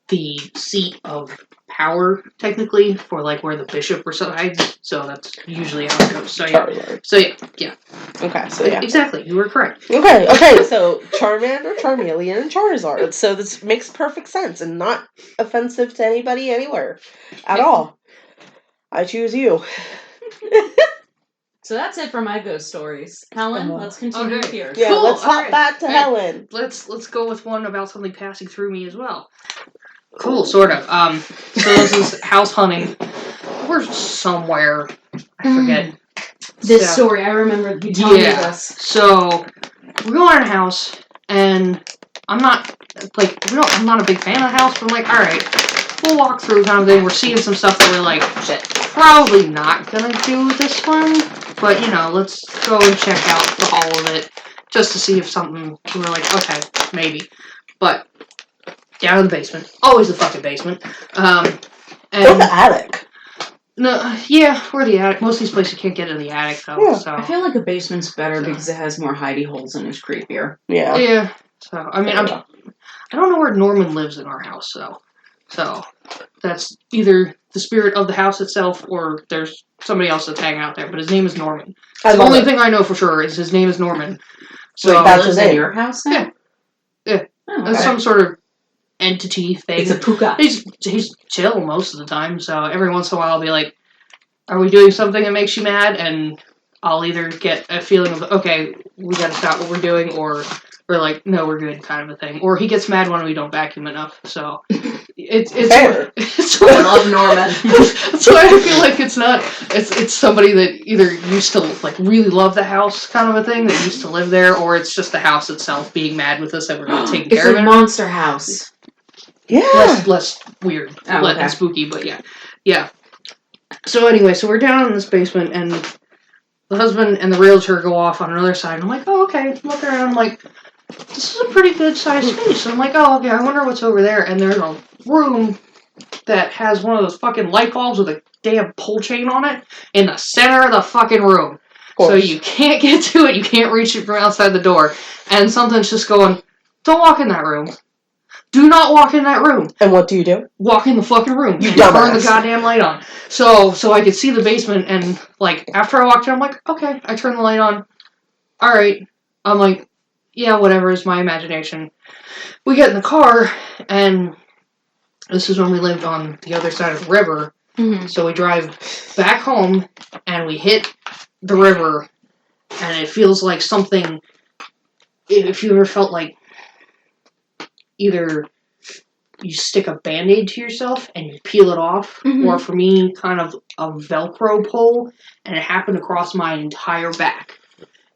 the seat of power, technically, for like where the bishop resides. So that's usually how it goes. So yeah. Okay, so yeah. Exactly, you were correct. Okay, so Charmander, Charmeleon, and Charizard. So this makes perfect sense and not offensive to anybody anywhere at all. I choose you. So that's it for my ghost stories. Helen, let's continue with yours. Yeah, cool. Let's hop back to Helen. Let's go with one about something passing through me as well. Cool, sort of. So this is house hunting. We're somewhere. I forget. This story, I remember you telling me this. So we're going in a house, and I'm not a big fan of the house, but I'm like, all right, we'll walk through kind of thing. We're seeing some stuff that we're like, shit, probably not gonna do this one, but let's go and check out all of it just to see if something. We were like, okay, maybe, but. Down in the basement. Always the fucking basement. Or the attic. No, yeah, or the attic. Most of these places you can't get in the attic, though. Yeah. So. I feel like a basement's better because it has more hidey holes and it's creepier. Yeah. Yeah. So, I mean, I don't know where Norman lives in our house, though. So, that's either the spirit of the house itself or there's somebody else that's hanging out there. But his name is Norman. The only thing I know for sure is his name is Norman. So, wait, that lives in your house now? Yeah. Oh, okay. That's some sort of entity thing. It's a puka. He's chill most of the time, so every once in a while I'll be like, are we doing something that makes you mad? And I'll either get a feeling of, okay, we gotta stop what we're doing, or we're like, no, we're good, kind of a thing. Or he gets mad when we don't vacuum enough, so it's fair. I love Norman. So I feel like it's somebody that either used to like really love the house, kind of a thing, that used to live there, or it's just the house itself being mad with us that we're not taking care of it. It's a monster house. Yeah. Less weird, less spooky, but yeah. So anyway, so we're down in this basement, and the husband and the realtor go off on another side. And I'm like, oh, okay. Look around. I'm like, this is a pretty good sized space. And I'm like, oh, okay. I wonder what's over there. And there's a room that has one of those fucking light bulbs with a damn pull chain on it in the center of the fucking room. So you can't get to it. You can't reach it from outside the door. And something's just going, don't walk in that room. Do not walk in that room. And what do you do? Walk in the fucking room. You and turn the goddamn light on. So I could see the basement, and, like, after I walked in, I'm like, okay, I turned the light on. Alright. I'm like, yeah, whatever, is my imagination. We get in the car, and this is when we lived on the other side of the river. Mm-hmm. So we drive back home, and we hit the river, and it feels like something, if you ever felt like either you stick a Band-Aid to yourself and you peel it off, mm-hmm. or for me, kind of a Velcro pull, and it happened across my entire back.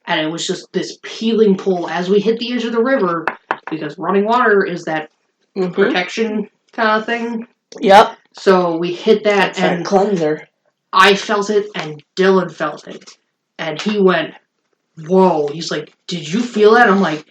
And it was just this peeling pull as we hit the edge of the river, because running water is that mm-hmm. protection kind of thing. Yep. So we hit that, it's and that cleanser. I felt it, and Dylan felt it. And he went, whoa. He's like, did you feel that? I'm like,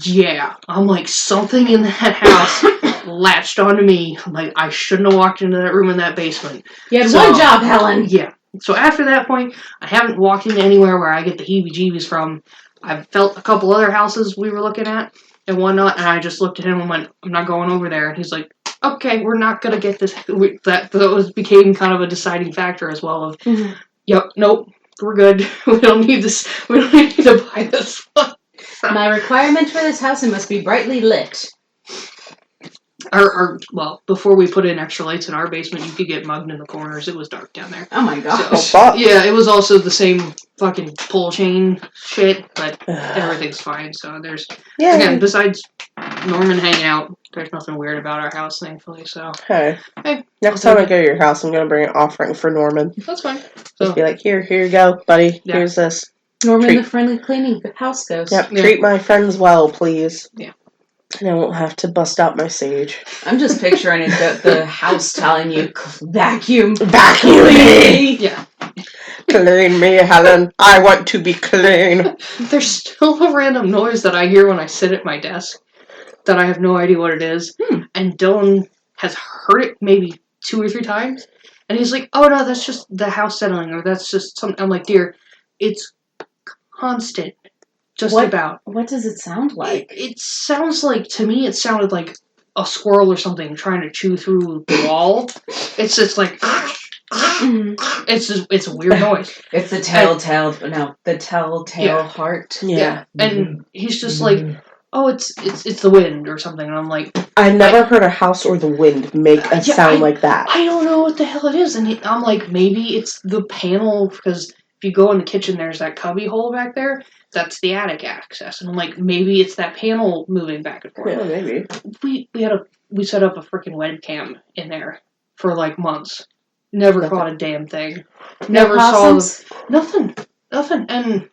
yeah. I'm like, something in that house latched onto me. I'm like, I shouldn't have walked into that room in that basement. You had one job, Helen. Yeah. So after that point, I haven't walked into anywhere where I get the heebie-jeebies from. I've felt a couple other houses we were looking at and whatnot, and I just looked at him and went, I'm not going over there. And he's like, okay, we're not gonna get this. That became kind of a deciding factor as well. Of yep, nope, we're good. We don't need this. We don't need to buy this one. My requirement for this house, it must be brightly lit. Well, before we put in extra lights in our basement, you could get mugged in the corners. It was dark down there. Oh my gosh. So, yeah, it was also the same fucking pull chain shit, but everything's fine. So there's, again, besides Norman hanging out, there's nothing weird about our house, thankfully. So hey, next time I go to your house, I'm gonna bring an offering for Norman. That's fine. Just be like, here you go, buddy. Yeah. Here's this. Norman, the friendly cleaning house ghost. Yep. Treat my friends well, please. Yeah. And I won't have to bust out my sage. I'm just picturing it, the house telling you, vacuum me! Yeah. Clean me, Helen. I want to be clean. There's still a random noise that I hear when I sit at my desk that I have no idea what it is. And Dylan has heard it maybe 2 or 3 times. And he's like, oh no, that's just the house settling, or that's just something. I'm like, dear, it's constant. About. What does it sound like? It sounds like, to me, it sounded like a squirrel or something trying to chew through the wall. It's just like, it's a weird noise. It's the telltale heart. Yeah. And he's just like, oh, it's the wind or something. And I'm like, I never heard a house or the wind make a sound like that. I don't know what the hell it is. And I'm like, maybe it's the panel, because if you go in the kitchen, there's that cubby hole back there. That's the attic access. And I'm like, maybe it's that panel moving back and forth. Yeah, maybe. We set up a freaking webcam in there for like months. Never caught a damn thing. Never saw nothing. And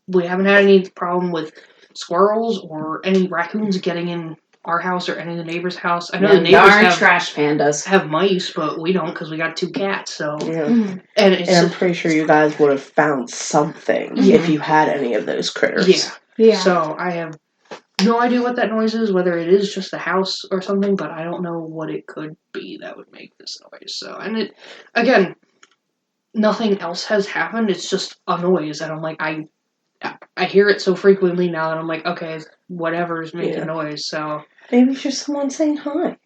we haven't had any problem with squirrels or any raccoons getting in our house or any of the neighbors' house. I know the neighbors have trash pandas. Have mice, but we don't because we got 2 cats. So and I'm pretty sure you guys would have found something if you had any of those critters. Yeah. So I have no idea what that noise is, whether it is just the house or something, but I don't know what it could be that would make this noise. So, and it, again, nothing else has happened. It's just a noise, and I'm like, I hear it so frequently now that I'm like, okay, whatever's making noise. So maybe it's just someone saying hi.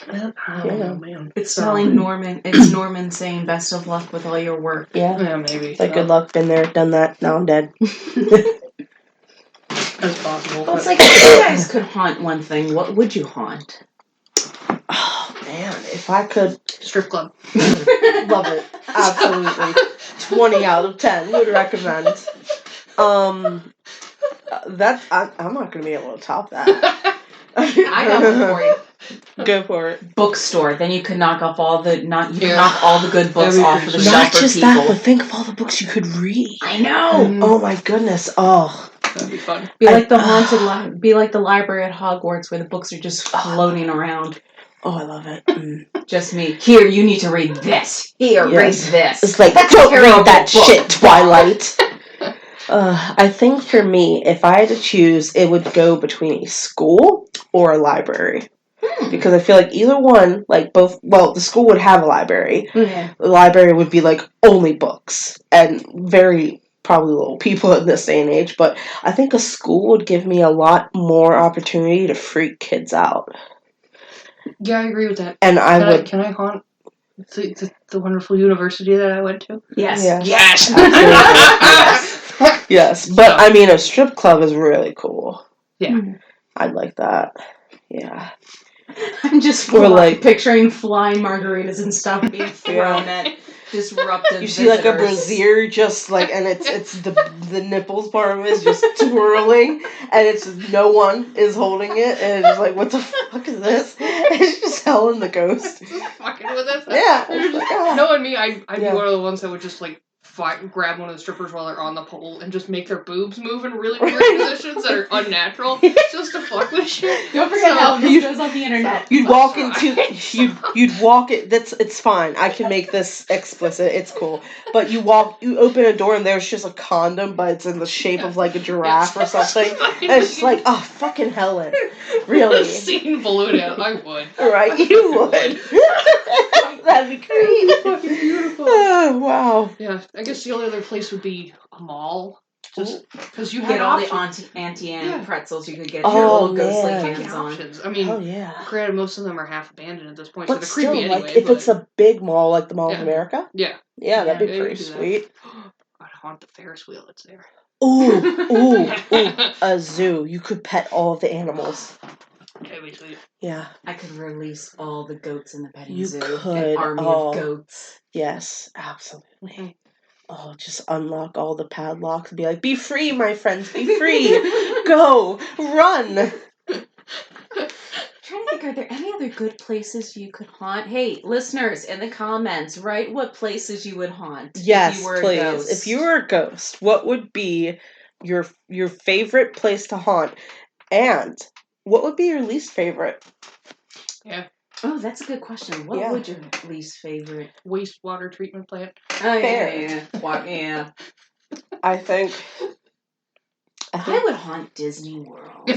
I don't know, man. It's telling Norman. It's Norman saying best of luck with all your work. Yeah, maybe. Like, good luck, been there, done that, now I'm dead. That's possible. Well, it's like, if you guys could haunt one thing, what would you haunt? Oh, man, if I could... Strip club. Love it. Absolutely. 20 out of 10 would recommend. I'm not going to be able to top that. I got one for you. Go for it. Bookstore. Then you could knock off all the knock all the good books off of the shelf Not for just people. that, but think of all the books you could read. I know. Oh my goodness. Oh. That'd be fun. Be like the library at Hogwarts where the books are just floating around. Oh, I love it. Just me. Here, you need to read this. Here, read this. It's like, don't read that shit, Twilight. I think for me, if I had to choose, it would go between a school or a library. Because I feel like either one, like both, well, the school would have a library. Yeah. The library would be like only books and very probably little people in this day and age. But I think a school would give me a lot more opportunity to freak kids out. Yeah, I agree with that. And Can I haunt the wonderful university that I went to? Yes. Yes. Yes. But I mean, a strip club is really cool. Yeah. I'd like that. Yeah. I'm just picturing flying margaritas and stuff being thrown at disruptive. You see like a brazier just like, and it's the nipples part of it is just twirling, and it's no one is holding it, and it's like, what the fuck is this? It's just Helen the ghost. Fucking with us. Yeah. Knowing me, I'd be one of the ones that would just like grab one of the strippers while they're on the pole and just make their boobs move in really weird positions that are unnatural just to fuck with shit. Don't forget how this goes on the internet. You'd walk you'd walk it. It's fine. I can make this explicit. It's cool. But you open a door and there's just a condom, but it's in the shape of like a giraffe or something. And it's just like, oh, fucking Helen. Really? Scene balloon out. I would. Right, you would. That'd be great. Fucking beautiful. Oh, wow. Yeah, I guess the only other place would be a mall. Just because you had Get all options. the Auntie pretzels you could get Oh, your little ghostly man. hands on. Options. I mean, Oh yeah. granted, most of them are half abandoned at this point, But so they're still, creepy like, anyway. if it's a big mall like the Mall of America, yeah, that'd be you pretty could do that. sweet. I'd haunt the Ferris wheel that's there. Ooh, a zoo. You could pet all of the animals. That'd be sweet. Yeah. I could release all the goats in the petting You zoo. could. An army of goats. Yes, absolutely. Oh, just unlock all the padlocks and be like, be free, my friends, be free. Go, run. Trying to think, are there any other good places you could haunt? Hey, listeners, in the comments, write what places you would haunt. Yes, if you were please. A ghost. If you were a ghost, what would be your favorite place to haunt? And what would be your least favorite? Yeah. Oh, that's a good question. What would your least favorite? Wastewater treatment plant. Oh, Fair. Yeah. I think I would haunt Disney World.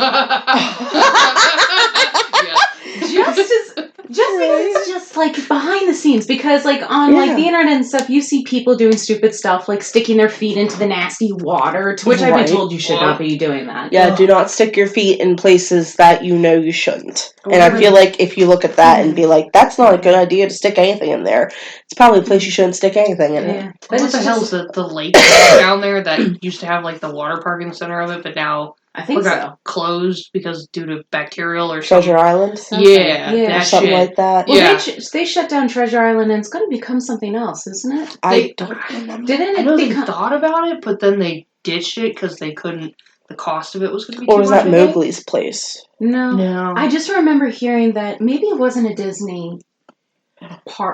Just because it's just like behind the scenes, because like on like the internet and stuff, you see people doing stupid stuff like sticking their feet into the nasty water, to which I've been told you should not be doing that. Yeah, do not stick your feet in places that you know you shouldn't. And I feel like if you look at that and be like, that's not a good idea to stick anything in there, it's probably a place you shouldn't stick anything in. Yeah. But what the hell is the lake down there that used to have like the water park in the center of it, but now I think got closed because due to bacterial or Treasure something. Island? Yeah, or something like that. Well, they shut down Treasure Island, and it's going to become something else, isn't it? I don't remember. I know they thought about it, but then they ditched it because they couldn't. The cost of it was going to be too much. Or was that much, Mowgli's place? No. I just remember hearing that maybe it wasn't a Disney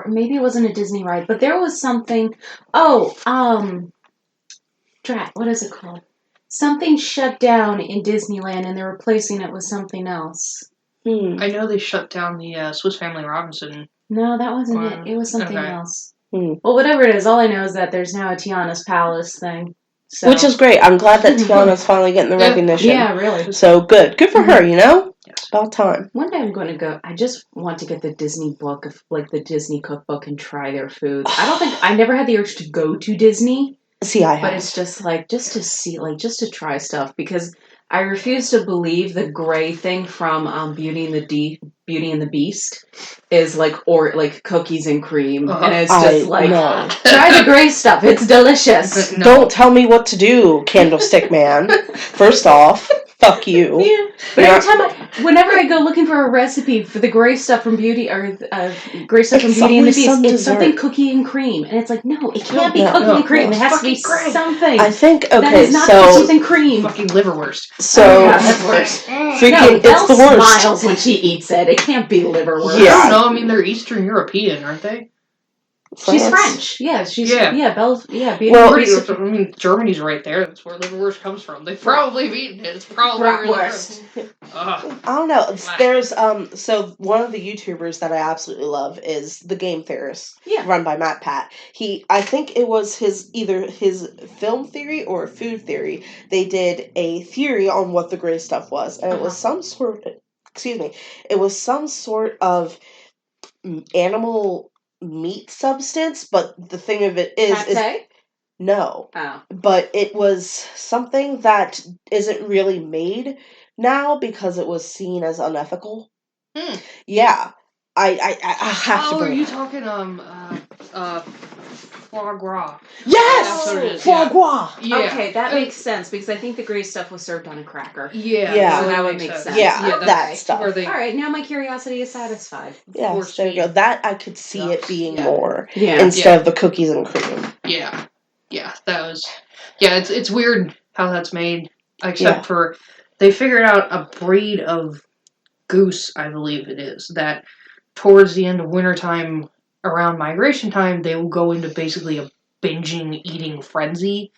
maybe it wasn't a Disney ride, but there was something. Drat, what is it called? Something shut down in Disneyland, and they're replacing it with something else. I know they shut down the Swiss Family Robinson. No, that wasn't it. It was something else. Well, whatever it is, all I know is that there's now a Tiana's Palace thing. So. Which is great. I'm glad that Tiana's finally getting the recognition. Yeah, really. So good for her. You know, about time. One day I'm going to go. I just want to get the Disney book, like the Disney cookbook, and try their foods. I never had the urge to go to Disney. See, I have. But it's just like just to see, like just to try stuff, because I refuse to believe the gray thing from Beauty and the Beast is like cookies and cream, and it's just try the gray stuff. It's delicious. No. Don't tell me what to do, Candlestick Man. First off, fuck you. Yeah. But whenever I go looking for a recipe for the gray stuff from Beauty and the Beast, it's something cookie and cream, and it's like, no, it can't be cookie and cream. It has to be something. I think that is not cookies and cream. Fucking liverwurst. So that's worse. Freaking, it's the worst. Smiles when she eats it. It can't be liverwurst. Yeah. I don't know. I mean, they're Eastern European, aren't they? France. She's French. Yeah, she's I mean, Germany's right there. That's where liverwurst comes from. They've probably eaten it. It's probably Bratwurst. I don't know. There's so one of the YouTubers that I absolutely love is the Game Theorist, run by Matt Pat. I think it was either his film theory or food theory. They did a theory on what the gray stuff was, and it was some sort of animal meat substance, but the thing of it is no. Oh. But it was something that isn't really made now because it was seen as unethical. Yeah. I have to bring are you talking foie gras? Yes! That's what it is. Foie gras! Yeah. Okay, that makes sense, because I think the gray stuff was served on a cracker. Yeah. So that would make sense. Yeah, that stuff. Alright, now my curiosity is satisfied. Yeah, there you go. That I could see it being more Yeah. instead of the cookies and cream. Yeah. Yeah, that was... Yeah, it's weird how that's made, except for... They figured out a breed of goose, I believe it is, that towards the end of wintertime, around migration time, they will go into basically a binging, eating frenzy,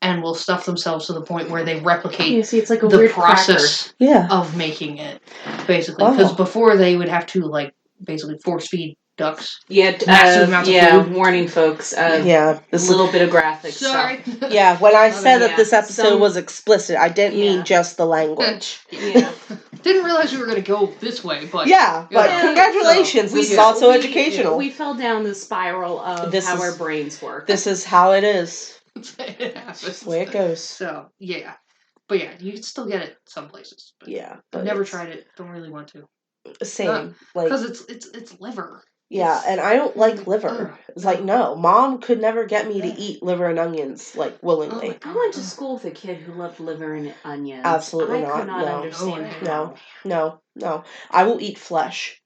and will stuff themselves to the point where they replicate it's like a the weird process of making it, basically. Because before they would have to, basically force feed ducks. Massive amounts of food. Warning folks. This little bit of graphic Sorry. stuff. Yeah, when I said that this episode was explicit, I didn't mean just the language. Didn't realize we were going to go this way, but... Congratulations, this is also educational. We fell down the spiral of how our brains work. This is how it is. It happens. Just the way it goes. So, yeah. But yeah, you can still get it some places. But Yeah. I've never tried it. Don't really want to. Same. Because it's liver. Yeah, and I don't like liver. It's like, no, Mom could never get me to eat liver and onions, like, willingly. I went to school with a kid who loved liver and onions. Absolutely not. I could not No. understand how. No. I will eat flesh.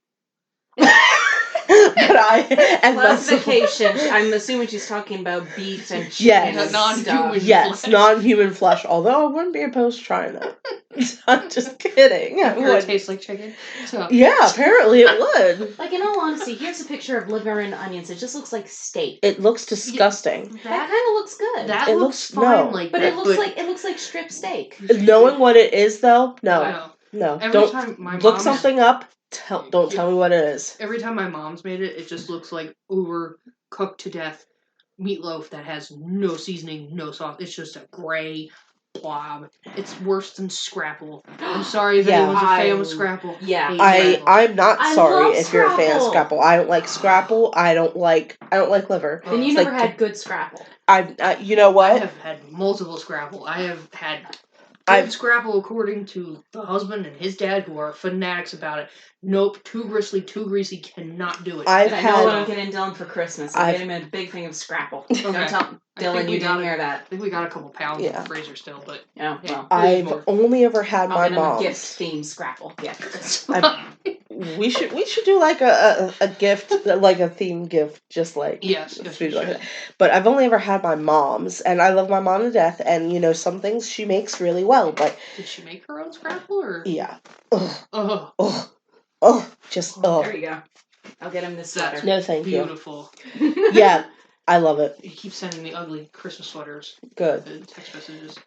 Classification. I'm assuming she's talking about beef and chicken. Yes, non-human flesh. Non-human flesh. Although I wouldn't be opposed to trying that. I'm just kidding. It tastes like chicken. So. Yeah, apparently it would. Like, in all honesty, here's a picture of liver and onions. It just looks like steak. It looks disgusting. That kind of looks good. That looks fine, but it looks like strip steak. Knowing what it is, though, no. Every time my look something up. Don't tell me what it is. Every time my mom's made it, it just looks like overcooked to death meatloaf that has no seasoning, no sauce. It's just a gray blob. It's worse than Scrapple. I'm sorry if anyone's a fan of Scrapple. Yeah, I'm not sorry if you're a fan of Scrapple. I don't like Scrapple. I don't like liver. Then you never had good Scrapple. You know what? I have had multiple Scrapple. I have had good Scrapple according to the husband and his dad, who are fanatics about it. Nope, too gristly, too greasy, cannot do it. I know what I'm getting Dylan for Christmas. I gave him a big thing of Scrapple. Okay. Don't tell Dylan you didn't hear that. I think we got a couple pounds in the freezer still, but I've only ever had my mom's. Gift themed Scrapple. Yeah, we should do like a gift, like a theme gift, just like food like that. But I've only ever had my mom's, and I love my mom to death. And some things she makes really well. But did she make her own Scrapple or? Yeah. There you go. I'll get him this sweater. No, thank you. Beautiful. Yeah, I love it. You keep sending me ugly Christmas sweaters. Good. Text messages.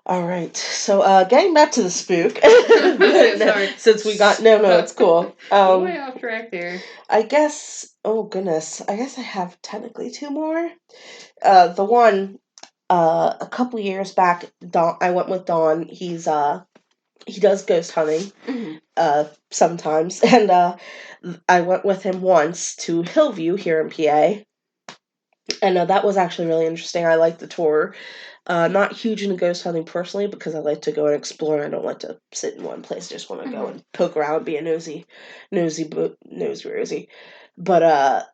All right. So, getting back to the spook. Sorry. Since we got it's cool. Way off track there. I guess. Oh goodness. I guess I have technically two more. The one, a couple years back, I went with Don. He does ghost hunting, sometimes, and I went with him once to Hillview here in PA, and that was actually really interesting. I liked the tour. Not huge into ghost hunting personally because I like to go and explore. And I don't like to sit in one place. I just want to go and poke around and be a nosy Rosie. But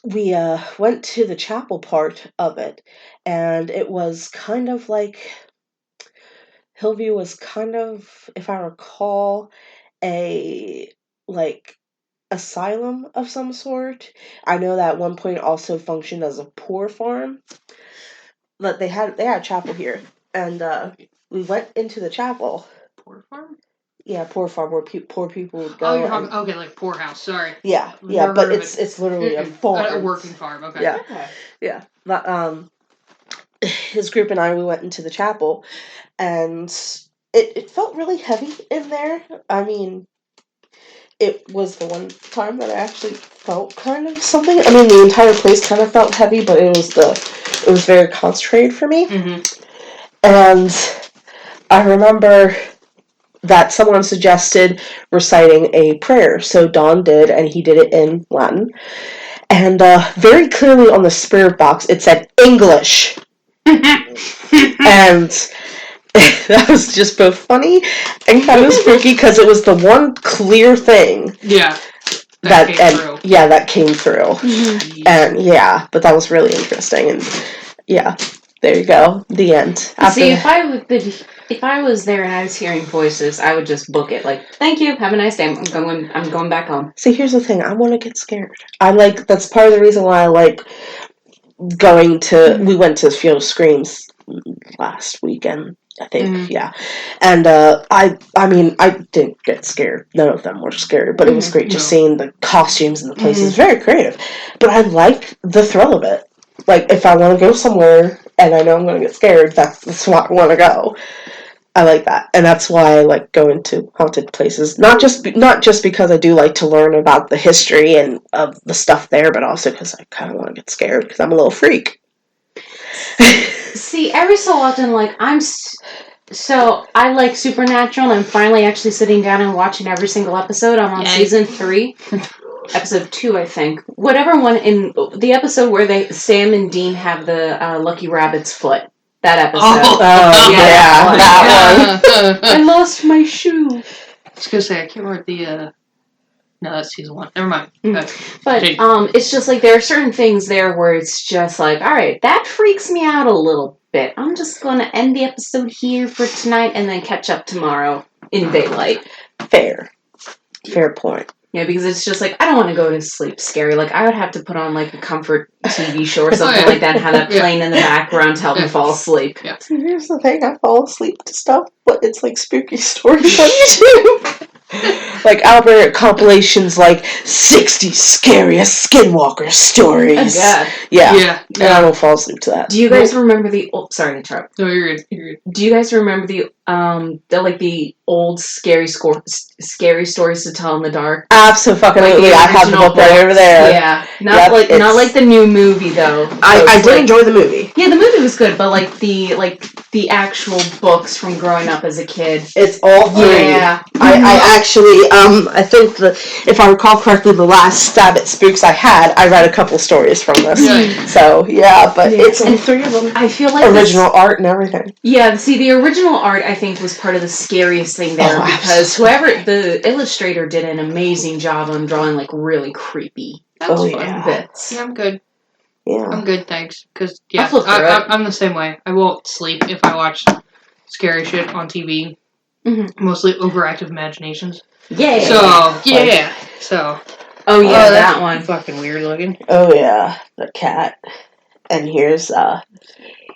we went to the chapel part of it, and it was kind of like. Hillview was kind of, if I recall, a asylum of some sort. I know that at one point also functioned as a poor farm. But they had a chapel here, and we went into the chapel. Poor farm? Yeah, poor farm where poor people would go. Oh, you're talking, okay, like poorhouse. Sorry. Yeah, but it's literally a farm. A working farm. Okay. Yeah, yeah. But his group and we went into the chapel, and it felt really heavy in there. I mean, it was the one time that I actually felt kind of something. I mean, the entire place kind of felt heavy, but it was very concentrated for me. Mm-hmm. And I remember that someone suggested reciting a prayer, so Don did, and he did it in Latin. And very clearly on the spirit box, it said English. And that was just both funny and kind of spooky because it was the one clear thing. Yeah. That came through. Mm-hmm. And but that was really interesting. And there you go. The end. See, if I was there and I was hearing voices, I would just book it. Like, thank you, have a nice day. I'm going back home. See, here's the thing. I want to get scared. That's part of the reason why I like going to. We went to Field of Screams last weekend, I think. Yeah, and I mean, I didn't get scared. None of them were scary, but it was great just seeing the costumes and the places. Very creative, but I like the thrill of it. Like, if I want to go somewhere and I know I'm going to get scared, that's the spot I want to go. I like that, and that's why I like going to haunted places. Not just because I do like to learn about the history and of the stuff there, but also because I kind of want to get scared because I'm a little freak. See, every so often, like, I like Supernatural, and I'm finally actually sitting down and watching every single episode. I'm on season 3. episode 2, I think. Whatever one in the episode where Sam and Dean have the Lucky Rabbit's foot. That episode. Oh yeah, that one. I lost my shoe. I was gonna say I can't remember the. No, that's season 1. Never mind. But it's just like there are certain things there where it's just like, all right, that freaks me out a little bit. I'm just going to end the episode here for tonight and then catch up tomorrow in daylight. Fair point. Yeah, because it's just like, I don't want to go to sleep scary. Like, I would have to put on, like, a comfort TV show or something like that and have that playing in the background to help me fall asleep. Yeah. See, here's the thing. I fall asleep to stuff, but it's like spooky stories on YouTube. Like Albert compilations, like 60 scariest skinwalker stories. God. Yeah. And I don't fall asleep to that. Do you guys remember the... Oh, sorry to interrupt. No, you're good. Do you guys remember the old scary stories to tell in the dark? Absolutely. I have the book right over there. Yeah. Not like the new movie though. I did enjoy the movie. Yeah, the movie was good, but the actual books from growing up as a kid. It's all three. Yeah. I actually, I think if I recall correctly, the last Sabbat Spooks I read a couple stories from this. Yeah. So, yeah, but it's all three of them. I feel like original art and everything. Yeah, see, the original art, I think, was part of the scariest thing there because whoever, the illustrator did an amazing job on drawing, like, really creepy bits. Yeah, I'm good. Yeah. I'm good, thanks. Because, I'm the same way. I won't sleep if I watch scary shit on TV. Mm-hmm. Mostly overactive imaginations. Yeah. So, yeah. So. Oh, yeah, that one. Fucking weird looking. Oh, yeah. The cat. And here's,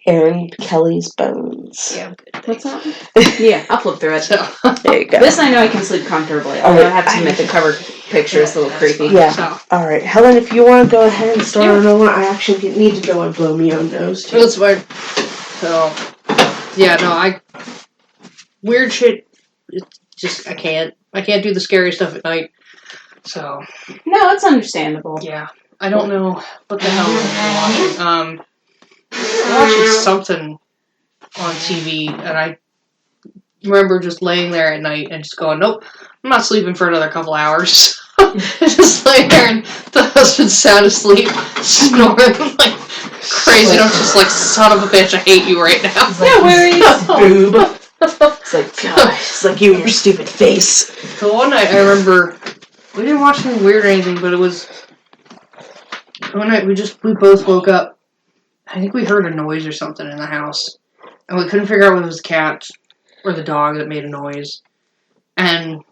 Aaron Kelly's bones. Yeah, I'm good. What's that? Yeah, I'll flip through it. So. There you go. This I know I can sleep comfortably. Although I have to admit the cover picture is a little creepy. Yeah. So. All right. Helen, if you want to go ahead and start on one, I actually need to go and blow me own nose, too. That's fine. So, yeah, no, weird shit, it's just, I can't do the scary stuff at night. So. No, it's understandable. Yeah. I don't know what the hell I'm watching. Watching something on TV, and I remember just laying there at night and just going, nope, I'm not sleeping for another couple hours. Just laying there, and the husband's sound asleep, snoring like crazy, and I'm just like, son of a bitch, I hate you right now. No worries. Boob. It's like, God, it's like you and your stupid face. The one night I remember, we didn't watch anything weird or anything, but it was, one night we both woke up. I think we heard a noise or something in the house, and we couldn't figure out whether it was the cat or the dog that made a noise. And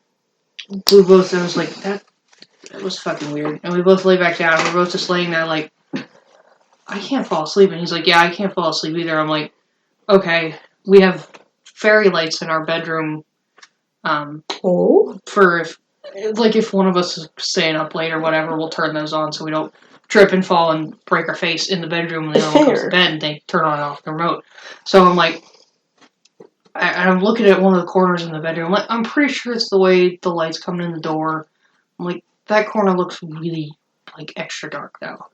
we both, I was like, that was fucking weird. And we both lay back down, and we're both just laying there like, I can't fall asleep. And he's like, yeah, I can't fall asleep either. I'm like, okay, we have fairy lights in our bedroom, for if one of us is staying up late or whatever, we'll turn those on so we don't trip and fall and break our face in the bedroom when the other one goes to bed and they turn on and off the remote. So I'm like, I'm looking at one of the corners in the bedroom. I'm like, I'm pretty sure it's the way the light's coming in the door. I'm like, that corner looks really, like, extra dark, though.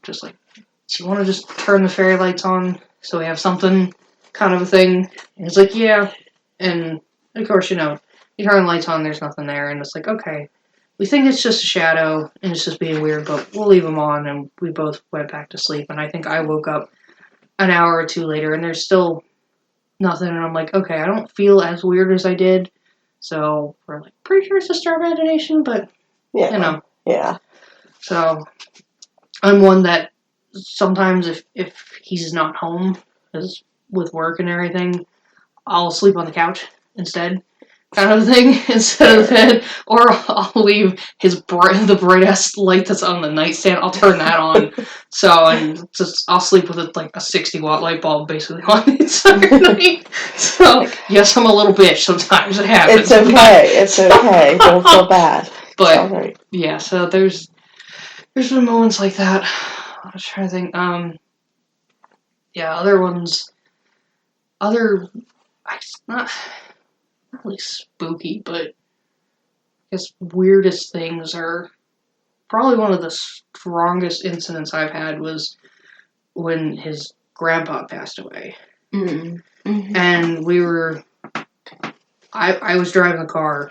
Just like, do you want to just turn the fairy lights on so we have something kind of a thing? And he's like, yeah. And, of course, you turn the lights on, there's nothing there. And it's like, okay, we think it's just a shadow and it's just being weird, but we'll leave them on. And we both went back to sleep. And I think I woke up an hour or two later and there's still nothing. And I'm like, okay, I don't feel as weird as I did. So we're like, pretty sure it's just our imagination, but, Yeah. So I'm one that sometimes if he's not home, because with work and everything, I'll sleep on the couch instead. Kind of thing, instead of the bed, or I'll leave the bright-ass light that's on the nightstand, I'll turn that on, I'll sleep with a 60-watt light bulb basically on the entire night. So, yes, I'm a little bitch sometimes, it happens. It's okay, don't feel bad. But, right. Yeah, so there's been moments like that. I was trying to think, other ones, not really spooky, but I guess weirdest things are probably one of the strongest incidents I've had was when his grandpa passed away. Mm-hmm. Mm-hmm. And I was driving the car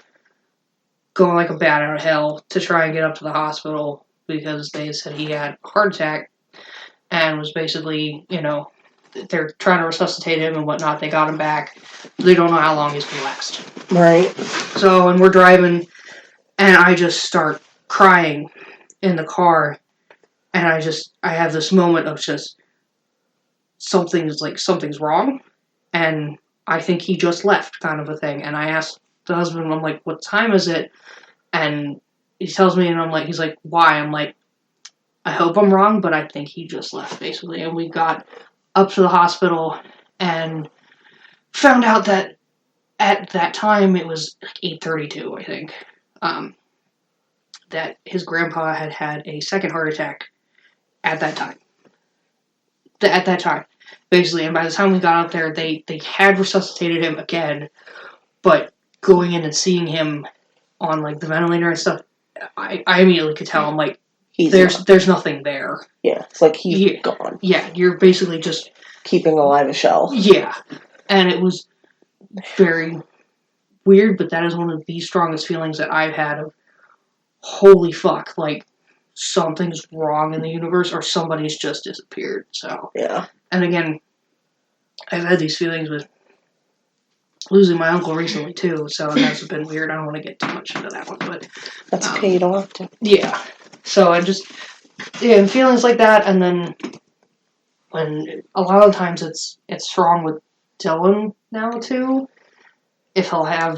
going like a bat out of hell to try and get up to the hospital because they said he had a heart attack and was basically, they're trying to resuscitate him and whatnot. They got him back. They don't know how long he's going to last. Right. So, and we're driving, and I just start crying in the car, and I have this moment of just something's wrong, and I think he just left, kind of a thing. And I asked the husband, I'm like, what time is it? And he tells me, and he's like, why? I'm like, I hope I'm wrong, but I think he just left, basically. And we got up to the hospital and found out that at that time, it was like 8:32, I think, that his grandpa had a second heart attack at that time. At that time, basically. And by the time we got up there, they had resuscitated him again, but going in and seeing him on, like, the ventilator and stuff, I immediately could tell, I'm like, there's nothing there. Yeah, it's like he's gone. Yeah, you're basically just keeping alive a shell. Yeah, and it was very weird, but that is one of the strongest feelings that I've had of, holy fuck, like, something's wrong in the universe or somebody's just disappeared. So, yeah. And again, I've had these feelings with losing my uncle recently too, so that's been weird. I don't want to get too much into that one, but that's okay, you don't have to. Yeah. So I just feelings like that, and then when a lot of times it's strong with Dylan now too. If I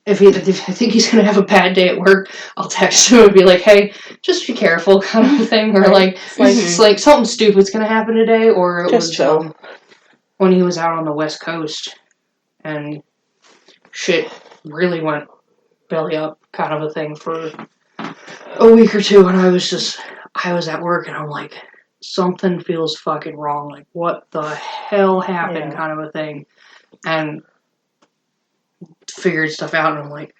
think he's gonna have a bad day at work, I'll text him and be like, "Hey, just be careful," kind of thing, or it's like something stupid's gonna happen today, or it just was chill. When he was out on the West Coast and shit really went belly up, kind of a thing for a week or two, and I was at work and I'm like, something feels fucking wrong. Like, what the hell happened, kind of a thing, and figured stuff out, and I'm like,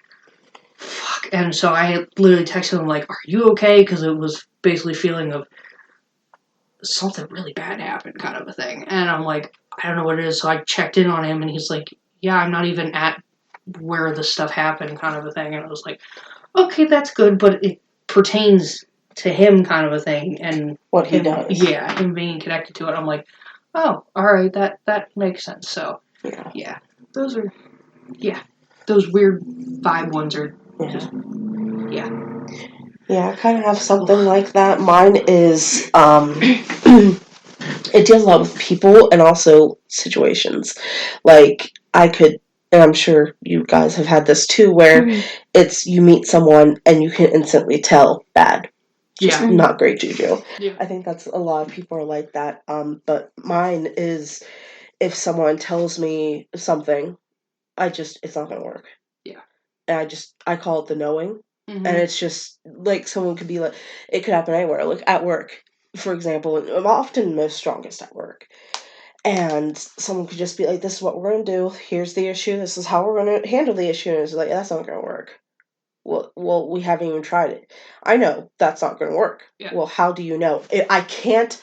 fuck. And so I literally texted him like, are you okay? Because it was basically feeling of something really bad happened, kind of a thing. And I'm like, I don't know what it is. So I checked in on him, and he's like, yeah, I'm not even at where the stuff happened, kind of a thing. And I was like, okay, that's good, but it pertains to him, kind of a thing, and what he does. Yeah, him being connected to it. I'm like, oh, all right, that makes sense. So yeah, those weird vibe ones are just Yeah, I kind of have something like that. Mine is it deals a lot with people and also situations. Like, and I'm sure you guys have had this too, where it's you meet someone and you can instantly tell bad. Just not great juju. Yeah. I think that's a lot of people are like that. But mine is if someone tells me something, it's not going to work. Yeah. And I call it the knowing. Mm-hmm. And it's just, like, someone could be like, it could happen anywhere. Like, at work, for example, I'm often most strongest at work. And someone could just be like, this is what we're going to do. Here's the issue. This is how we're going to handle the issue. And it's like, that's not going to work. Well, we haven't even tried it. I know that's not going to work. Yeah. Well, how do you know? I can't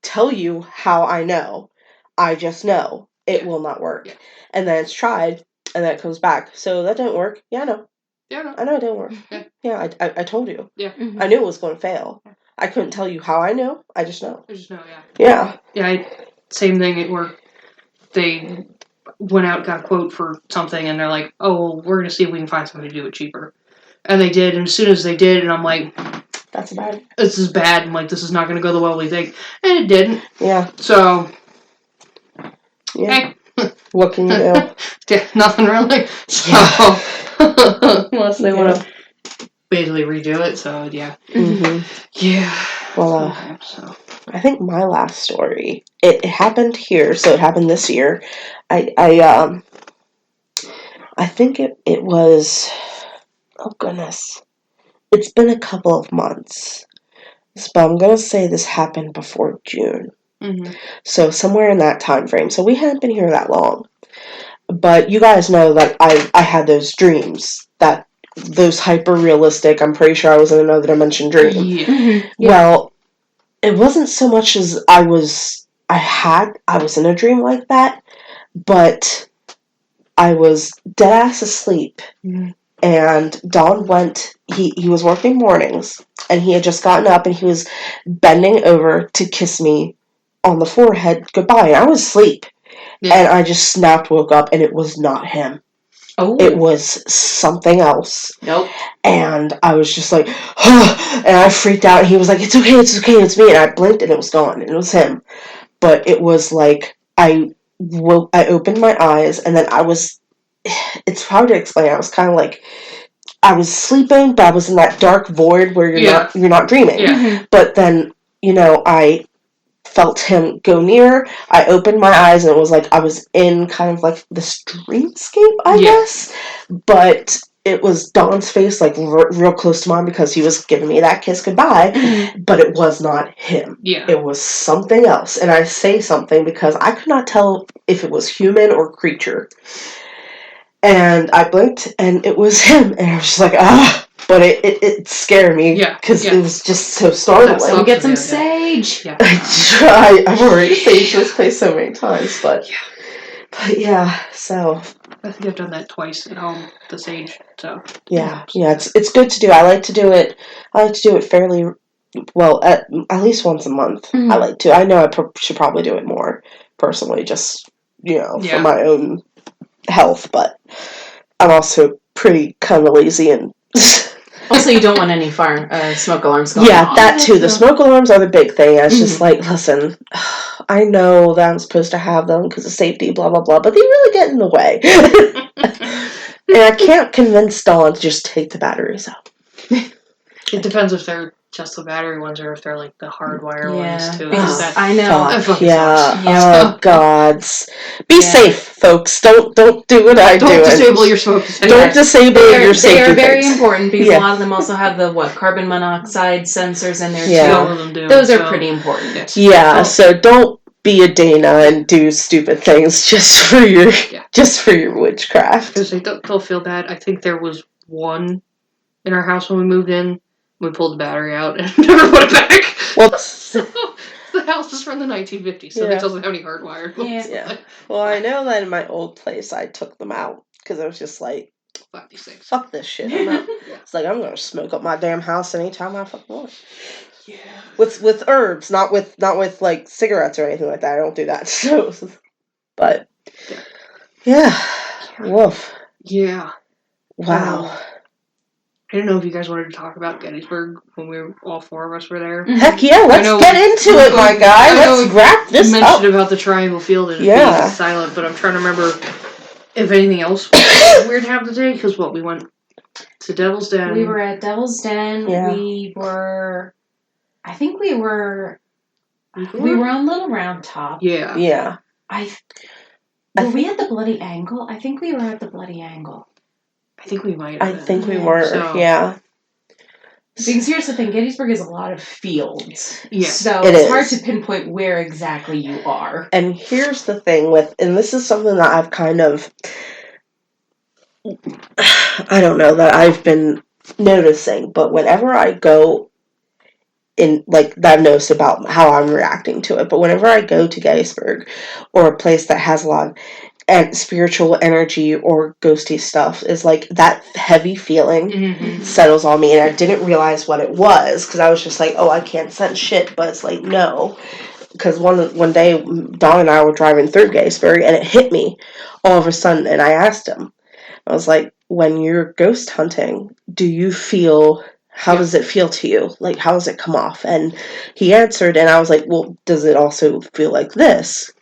tell you how I know. I just know it will not work. Yeah. And then it's tried, and then it comes back. So that didn't work. Yeah, I know. Yeah, I know it didn't work. Yeah, I told you. Yeah. Mm-hmm. I knew it was going to fail. I couldn't tell you how I know. I just know. Yeah. Yeah, same thing at work. They went out, got a quote for something, and they're like, oh, well, we're going to see if we can find somebody to do it cheaper. And they did, and as soon as they did, and I'm like, that's bad. This is bad. I'm like, this is not going to go the way we think. And it didn't. Yeah. So, yeah. Hey. What can you do? Yeah, nothing really. So, unless they want to basically redo it. So, yeah. Mm-hmm. Yeah. Well, I think my last story, it happened here, so it happened this year. I think it was, oh goodness, it's been a couple of months, but I'm going to say this happened before June. Mm-hmm. So somewhere in that time frame. So we hadn't been here that long. But you guys know that I had those dreams, those hyper-realistic, I'm pretty sure I was in another dimension dream. Yeah. Mm-hmm. Yeah. Well, it wasn't so much as I was in a dream like that, but I was dead-ass asleep, and Don went, he was working mornings, and he had just gotten up, and he was bending over to kiss me on the forehead goodbye, and I was asleep. Yeah. And I just snapped, woke up, and it was not him. Oh. It was something else. Nope. And I was just like, and I freaked out, and he was like, it's okay, it's me, and I blinked, and it was gone, and it was him. But it was like, I opened my eyes, and then it's hard to explain, I was kind of like, I was sleeping, but I was in that dark void where you're not dreaming. Yeah. But then, I felt him go near. I opened my eyes, and it was like I was in kind of like the streetscape, I guess. But it was Don's face, like real close to mine, because he was giving me that kiss goodbye. But it was not him. Yeah. It was something else. And I say something because I could not tell if it was human or creature. And I blinked, and it was him, and I was just like, ah! But it scared me, because it was just so startling. We'll get some sage. Yeah. I've already saged this place so many times, but yeah, so. I think I've done that twice at home, the sage, so. Yeah, it's good to do. I like to do it fairly, well, at least once a month. Mm-hmm. I like to. I know I should probably do it more, personally, just, for my own health, but I'm also pretty kind of lazy and also you don't want any smoke alarms going off. That too. The smoke alarms are the big thing. It's just like, listen, I know that I'm supposed to have them because of safety, blah blah blah, but they really get in the way. And I can't convince Dawn to just take the batteries out. It depends if they're just the battery ones or if they're like the hardwire ones too. I know. Oh gods. Be safe, folks. Don't do what I do. Don't disable your smoke. Don't disable your safety. They are very important because a lot of them also have the carbon monoxide sensors in there too. All of them do. Those are pretty important. Yeah. So don't be a Dana and do stupid things just for your witchcraft. Because they'll feel bad. I think there was one in our house when we moved in. We pulled the battery out and never put it back. Well, so, the house is from the 1950s, so it doesn't have any hardwired ones. Yeah. Well, I know that in my old place, I took them out because I was just like, fuck this shit. It's like, I'm going to smoke up my damn house anytime I fucking want. Yeah. With herbs, not with like cigarettes or anything like that. I don't do that. So, but yeah. Woof. Yeah. Wow. I don't know if you guys wanted to talk about Gettysburg when all four of us were there. Heck yeah, let's get into it, my guy. Let's wrap this up. You mentioned about the Triangle Field and being silent, but I'm trying to remember if anything else was weird happened today, because we went to Devil's Den. We were at Devil's Den. Yeah. We were on Little Round Top. Yeah. Yeah. Were we at the Bloody Angle? I think we were at the Bloody Angle. I think we might have. I think we were, yeah. Because here's the thing, Gettysburg is a lot of fields. Yeah. So it's hard to pinpoint where exactly you are. And here's the thing and this is something that I've kind of, I don't know, that I've been noticing, but whenever I go in, like, I've noticed about how I'm reacting to it, but whenever I go to Gettysburg, or a place that has a lot of spiritual energy or ghosty stuff, is like that heavy feeling settles on me, and I didn't realize what it was because I was just like, oh, I can't sense shit, but it's like, no, because one day Dawn and I were driving through Gettysburg and it hit me all of a sudden, and I asked him, I was like, when you're ghost hunting, do you feel, how does it feel to you? Like, how does it come off? And he answered, and I was like, well, does it also feel like this?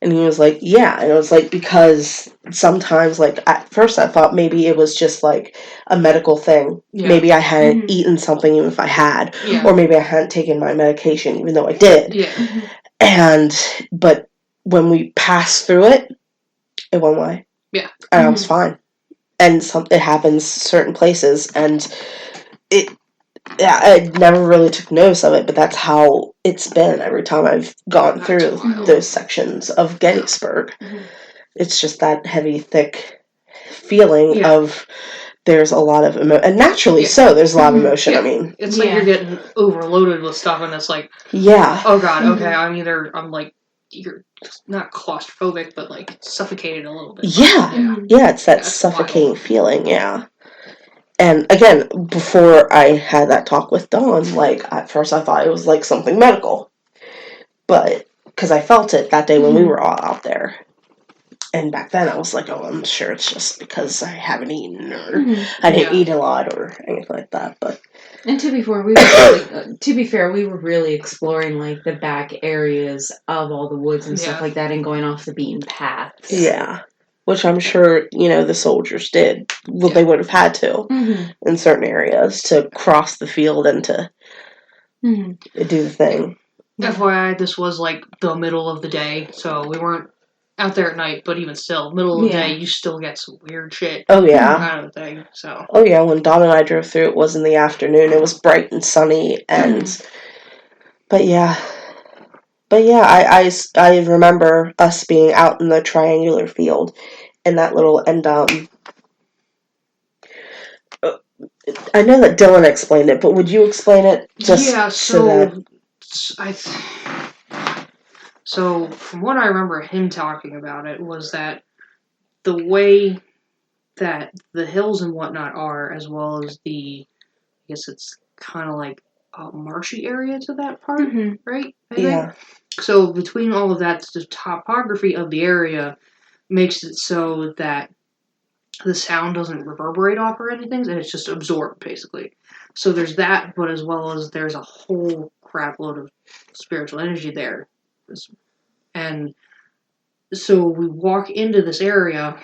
And he was like, yeah. And it was like, because sometimes, like, at first I thought maybe it was just like a medical thing. Yeah. Maybe I hadn't eaten something even if I had. Yeah. Or maybe I hadn't taken my medication even though I did. Yeah. But when we passed through it, it went away. Yeah. And I was fine. And it happens certain places, and I never really took notice of it, but that's how it's been every time I've gone through those sections of Gettysburg. Mm-hmm. It's just that heavy, thick feeling of there's a lot of emotion. And naturally so, there's a lot of emotion, I mean. It's like you're getting overloaded with stuff, and it's like, oh God, okay, I'm like, you're not claustrophobic, but like suffocated a little bit. Yeah, it's that suffocating feeling, And again, before I had that talk with Dawn, like, at first I thought it was, like, something medical. But, because I felt it that day when we were all out there. And back then I was like, oh, I'm sure it's just because I haven't eaten, or I didn't eat a lot, or anything like that, but... And to be fair, we were really exploring, like, the back areas of all the woods and stuff like that, and going off the beaten paths. Yeah. Which I'm sure, the soldiers did. Well, they would have had to in certain areas to cross the field and to do the thing. FYI, this was like the middle of the day, so we weren't out there at night, but even still, middle of the day, you still get some weird shit. Oh, yeah. Kind of thing, so. Oh, yeah, when Dawn and I drove through, it was in the afternoon. It was bright and sunny, and... But yeah, I remember us being out in the triangular field in that little, and I know that Dylan explained it, but would you explain it? So from what I remember him talking about it was that the way that the hills and whatnot are, as well as I guess it's kind of like a marshy area to that part, right? I think. So between all of that, the topography of the area makes it so that the sound doesn't reverberate off or anything, and it's just absorbed, basically. So there's that, but as well as there's a whole crap load of spiritual energy there. And so we walk into this area,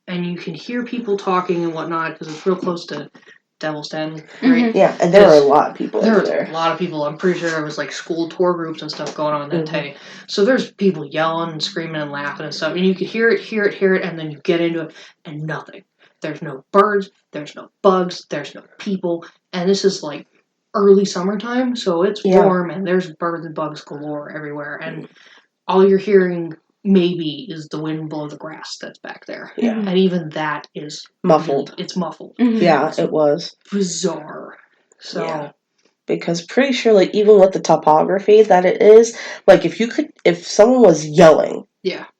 and you can hear people talking and whatnot, because it's real close to Devil's Den, right? Yeah, and there were a lot of people there. There were a lot of people. I'm pretty sure there was like school tour groups and stuff going on that day. So there's people yelling and screaming and laughing and stuff. And you could hear it, and then you get into it, and nothing. There's no birds, there's no bugs, there's no people. And this is like early summertime, so it's warm, and there's birds and bugs galore everywhere. And all you're hearing maybe is the wind blow the grass that's back there. Yeah. And even that is muffled. It's muffled. Yeah, it was. Bizarre. So. Yeah. Because pretty sure, like, even with the topography that it is, like, if someone was yelling,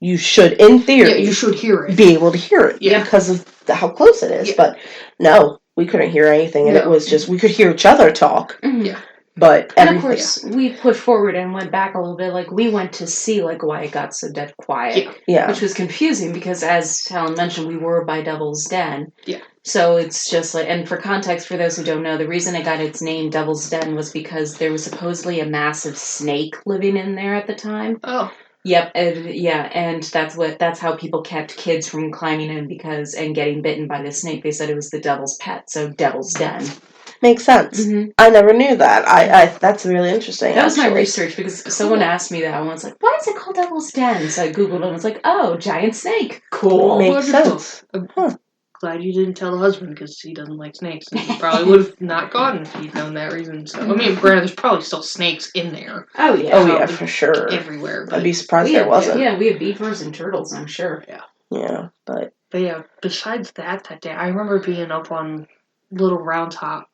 you should, in theory, you should hear it. Be able to hear it because of how close it is. But no, we couldn't hear anything, and it was just, we could hear each other talk. Yeah. But and of course, we pushed forward and went back a little bit. Like, we went to see, like, why it got so dead quiet. Yeah. Which was confusing because, as Helen mentioned, we were by Devil's Den. Yeah. So it's just like, and for context, for those who don't know, the reason it got its name Devil's Den was because there was supposedly a massive snake living in there at the time. Oh. Yep, and that's how people kept kids from climbing in and getting bitten by the snake. They said it was the devil's pet, so Devil's Den. Makes sense. I never knew that. I that's really interesting. That was my research because someone asked me that and I was like, why is it called Devil's Den? So I googled it and was like, oh, giant snake. Cool. Makes sense. Glad you didn't tell the husband because he doesn't like snakes, and he probably would have not gone if he'd known that reason. So I mean, granted, there's probably still snakes in there. Oh yeah. Oh yeah, for sure. Everywhere. I'd be surprised there wasn't. Yeah, we have beavers and turtles, I'm sure. Yeah. Yeah, but yeah. Besides that day, I remember being up on Little Round Top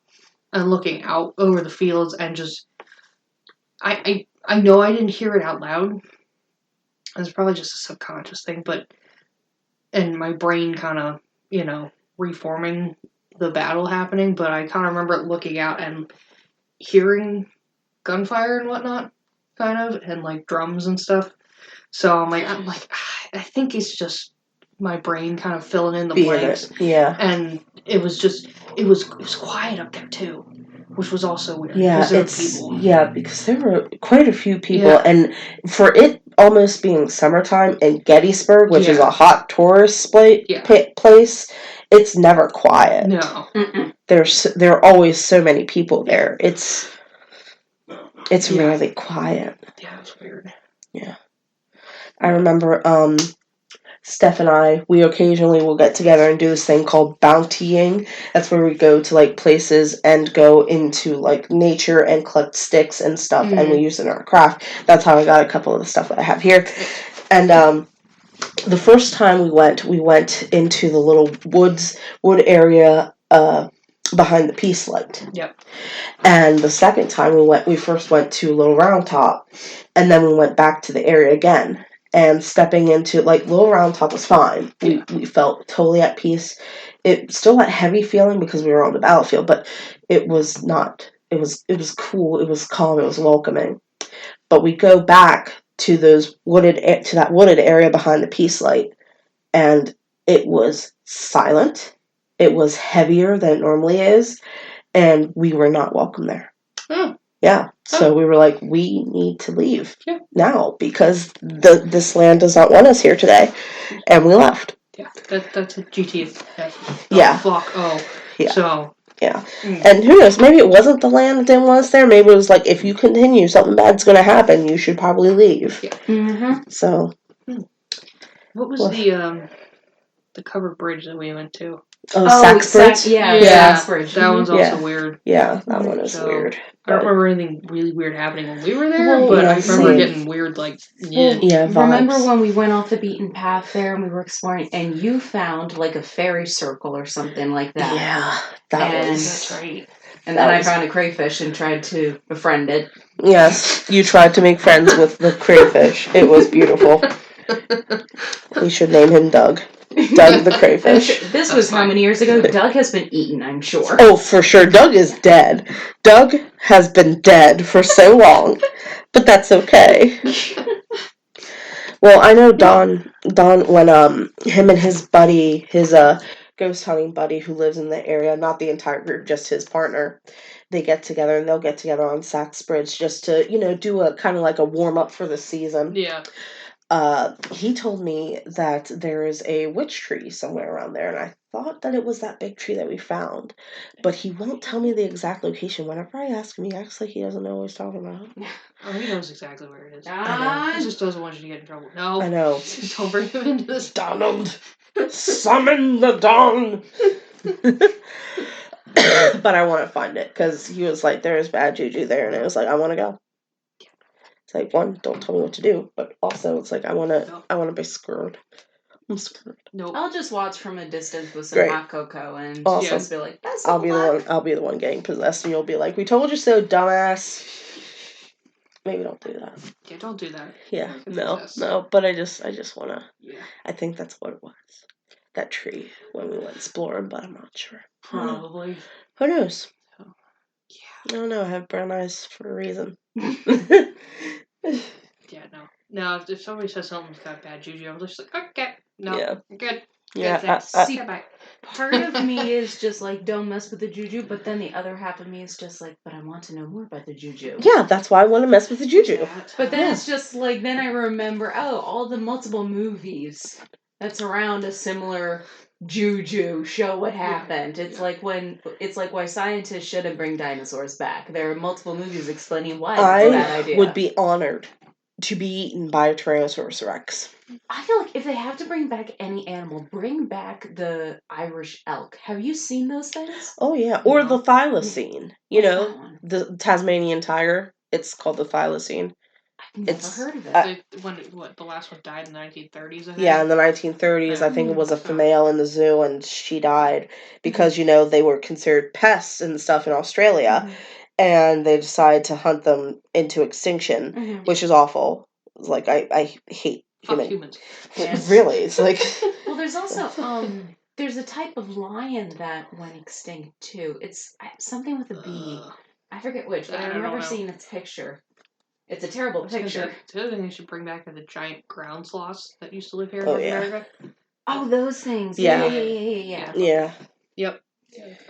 and looking out over the fields and just, I know I didn't hear it out loud. It's probably just a subconscious thing, and my brain kind of, reforming the battle happening, but I kind of remember looking out and hearing gunfire and whatnot, kind of, and like drums and stuff. So I'm like, I think it's just my brain kind of filling in the blanks. Yeah. And it was quiet up there too, which was also weird. Yeah, because there were quite a few people, and for it almost being summertime in Gettysburg, which is a hot tourist place, it's never quiet. No. There are always so many people there. It's rarely quiet. Yeah, it's weird. Yeah. I remember Steph and I, we occasionally will get together and do this thing called bountying. That's where we go to, like, places and go into, like, nature and collect sticks and stuff, and we use it in our craft. That's how I got a couple of the stuff that I have here. And the first time we went into the little wood area behind the Peace Light. Yep. And the second time we first went to Little Round Top, and then we went back to the area again. And stepping into, like, Little Round Top was fine. We felt totally at peace. it still that heavy feeling because we were on the battlefield, but it was not. It was cool. It was calm. It was welcoming. But we go back to that wooded area behind the peace light, and it was silent. It was heavier than it normally is, and we were not welcome there. Oh. Yeah, so we were like, we need to leave now because this land does not want us here today, and we left. Yeah, that's a GTA. Yeah. Fuck. Oh. Yeah. So. Yeah. And who knows? Maybe it wasn't the land that didn't want us there. Maybe it was like, if you continue, something bad's going to happen. You should probably leave. Yeah. Mm-hmm. So. What was the covered bridge that we went to? Oh, Sachs Bridge? Yeah. Sachs Bridge. That one's also weird. Yeah, that one is weird. I don't remember anything really weird happening when we were there, Well, but yeah, I remember same. getting weird, like, vibes. Remember when we went off the beaten path there and we were exploring, and you found like a fairy circle or something like that? Yeah, that's right. And then I found a crayfish and tried to befriend it. Yes, you tried to make friends with the crayfish. It was beautiful. We should name him Doug. Doug the crayfish. This was how many years ago? Doug has been eaten, I'm sure. Oh, for sure. Doug is dead. Doug has been dead for so long. But that's okay. Well, I know Don when him and his buddy, his ghost hunting buddy who lives in the area, not the entire group, just his partner, they get together and they'll get together on Sachs Bridge just to, do a kind of like a warm up for the season. Yeah. He told me that there is a witch tree somewhere around there, and I thought that it was that big tree that we found, but he won't tell me the exact location. Whenever I ask him, he acts like he doesn't know what he's talking about. Oh, he knows exactly where it is. Don! He just doesn't want you to get in trouble. No. I know. Don't bring him into this. Donald! Summon the Don! But I want to find it, because he was like, there's bad juju there, and I was like, I want to go. It's like, one, don't tell me what to do, but also it's like I want to be screwed. I'm screwed. Nope. I'll just watch from a distance with some hot cocoa and just be like, "That's I'll be the one getting possessed, and you'll be like, "We told you so, dumbass." Maybe don't do that. Yeah, don't do that. Yeah, no. But I just want to. Yeah. I think that's what it was. That tree when we went exploring, but I'm not sure. Probably. Who knows? Oh. Yeah. I don't know. I have brown eyes for a reason. Yeah, no. If somebody says something's got bad juju, I'm just like, okay, no, you're good. Yeah. See, part of me is just like, don't mess with the juju, but then the other half of me is just like, but I want to know more about the juju. Yeah, that's why I want to mess with the juju. But then it's just like, then I remember, all the multiple movies that surround a similar juju show what happened. It's like why scientists shouldn't bring dinosaurs back. There are multiple movies explaining why that's a bad idea. I would be honored to be eaten by a Tyrannosaurus Rex. I feel like if they have to bring back any animal, bring back the Irish elk. Have you seen those things? Oh yeah, or the thylacine. The Tasmanian tiger. It's called the thylacine. I've never heard of it. The last one died in the 1930s, I think? Yeah, in the 1930s, I think it was a female in the zoo, and she died because, they were considered pests and stuff in Australia, and they decided to hunt them into extinction, which is awful. Like, I hate humans. Yes. Really, it's like... Well, there's also, there's a type of lion that went extinct, too. It's something with a B. I forget which, but I remember seeing its picture. It's a terrible picture. The other thing you should bring back are the giant ground sloths that used to live here in North America. Oh, those things. Yeah. Yeah. Yep.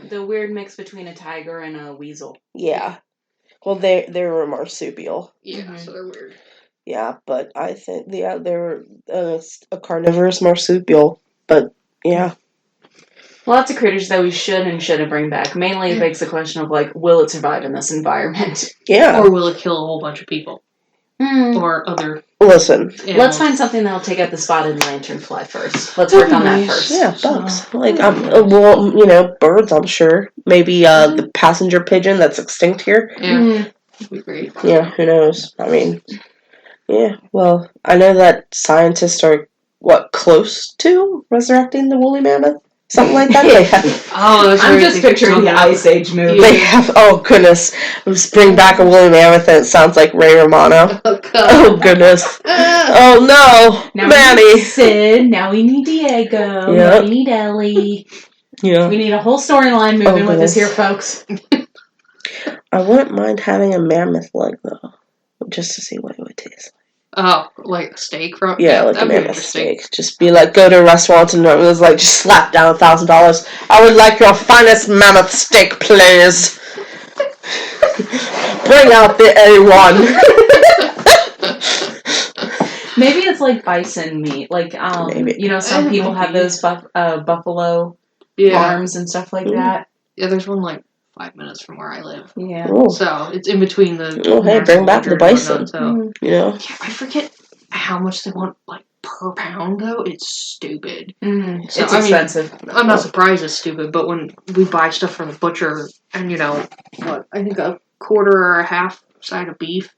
The weird mix between a tiger and a weasel. Yeah. Well, they were marsupial. Yeah, so they're weird. Yeah, but I think, they're a carnivorous marsupial. But, yeah. Lots of critters that we should and shouldn't bring back. Mainly it begs the question of, will it survive in this environment? Yeah. Or will it kill a whole bunch of people? Or other... Listen. Animals. Let's find something that'll take out the spotted lanternfly first. Let's work on that first. Yeah, bugs. Birds, I'm sure. Maybe the passenger pigeon that's extinct here. Yeah. That'd be great. Yeah, who knows? I mean, yeah. Well, I know that scientists are, close to resurrecting the woolly mammoth? Something like that. They have. I'm just picturing the Ice Age movie. They have. Oh goodness! Let's bring back a woolly mammoth, and it sounds like Ray Romano. Oh goodness! Oh no, Now Manny. we need Sid. Now we need Diego. Yep. Now we need Ellie. Yeah. We need a whole storyline moving with this here, folks. I wouldn't mind having a mammoth leg, though. Just to see what it would taste like. Oh, like a steak from? Yeah, like a mammoth steak. Just be like, go to restaurants and it was like, just slap down $1,000. I would like your finest mammoth steak, please. Bring out the A1. Maybe it's like bison meat. Like, Maybe. you know, some people have those buffalo farms and stuff like that. Yeah, there's one like 5 minutes from where I live. Yeah. Ooh. So it's in between the. Oh, hey, bring back the bison. So. You know? Yeah, I forget how much they want, like, per pound, though. It's stupid. Mm, so, it's expensive. I'm not surprised it's stupid, but when we buy stuff from the butcher, and, you know, what, I think a quarter or a half side of beef,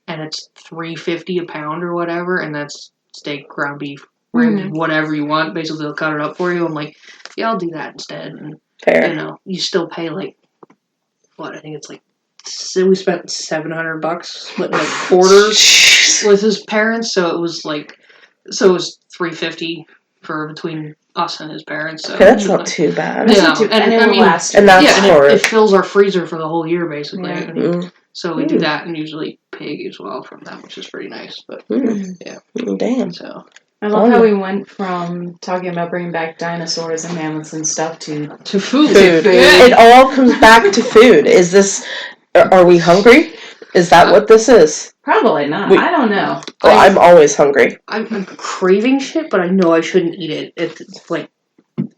and it's $3.50 a pound or whatever, and that's steak, ground beef, whatever you want. Basically, they'll cut it up for you. I'm like, yeah, I'll do that instead. And, Fair. you know, you still pay, like, what, I think it's like, so we spent $700 splitting like quarters with his parents, so it was $350 for between us and his parents. So okay, that's not too bad. That's not too bad. And it fills our freezer for the whole year basically. Yeah. And so we do that, and usually pig as well from them, which is pretty nice. But yeah, damn. So I love how we went from talking about bringing back dinosaurs and mammoths and stuff to food. It all comes back to food. Is this? Are we hungry? Is that what this is? Probably not. I don't know. Well, I'm always hungry. I'm craving shit, but I know I shouldn't eat it. It's like I'm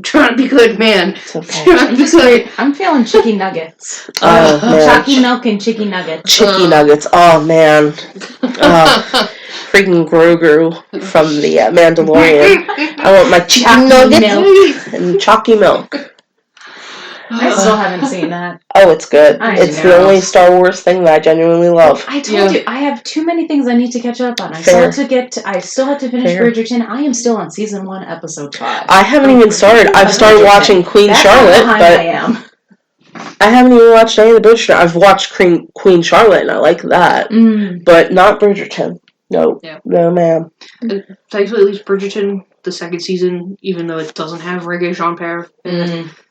trying to be good, man. It's okay. I'm feeling chicken nuggets. Oh, man. Chalky milk and chicken nuggets. Chicken nuggets. Oh, man. Freaking Grogu from the Mandalorian. I want my chicken nuggets and chalky milk. I still haven't seen that. Oh, it's good. It's the only Star Wars thing that I genuinely love. I told you, I have too many things I need to catch up on. I still have to finish Bridgerton. I am still on season 1, episode 5. I haven't even started. I've started watching Queen Charlotte, but I haven't even watched any of the Bridgerton. I've watched Queen Charlotte, and I like that, but not Bridgerton. No, no, ma'am. Thankfully, at least Bridgerton, the second season, even though it doesn't have Reggae Jean-Pierre,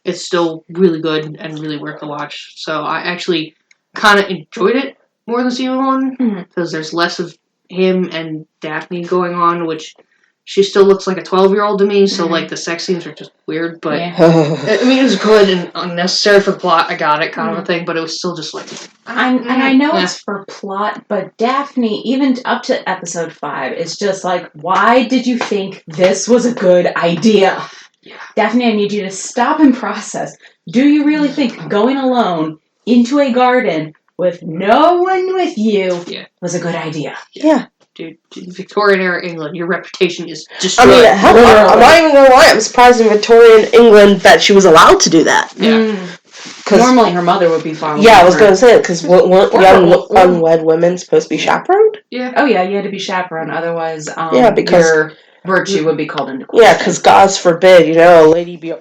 it's still really good and really worth the watch. So I actually kind of enjoyed it more than season 1, because there's less of him and Daphne going on, which she still looks like a 12-year-old to me, so like the sex scenes are just weird, but I mean, it was good and unnecessary for the plot, I got it, kind of a thing, but it was still just like... I know it's for plot, but Daphne, even up to episode 5, is just like, why did you think this was a good idea? Yeah. Daphne, I need you to stop and process. Do you really think going alone into a garden with no one with you was a good idea? Yeah. Dude, Victorian era England, your reputation is destroyed. I mean, hell, I'm not even gonna lie. I'm surprised in Victorian England that she was allowed to do that. Yeah. Normally, her mother would be following. Yeah, I was gonna say it because weren't young unwed women supposed to be chaperoned? Yeah. Oh yeah, you had to be chaperoned. Otherwise, because your virtue would be called into question. Yeah, because God forbid, a lady be.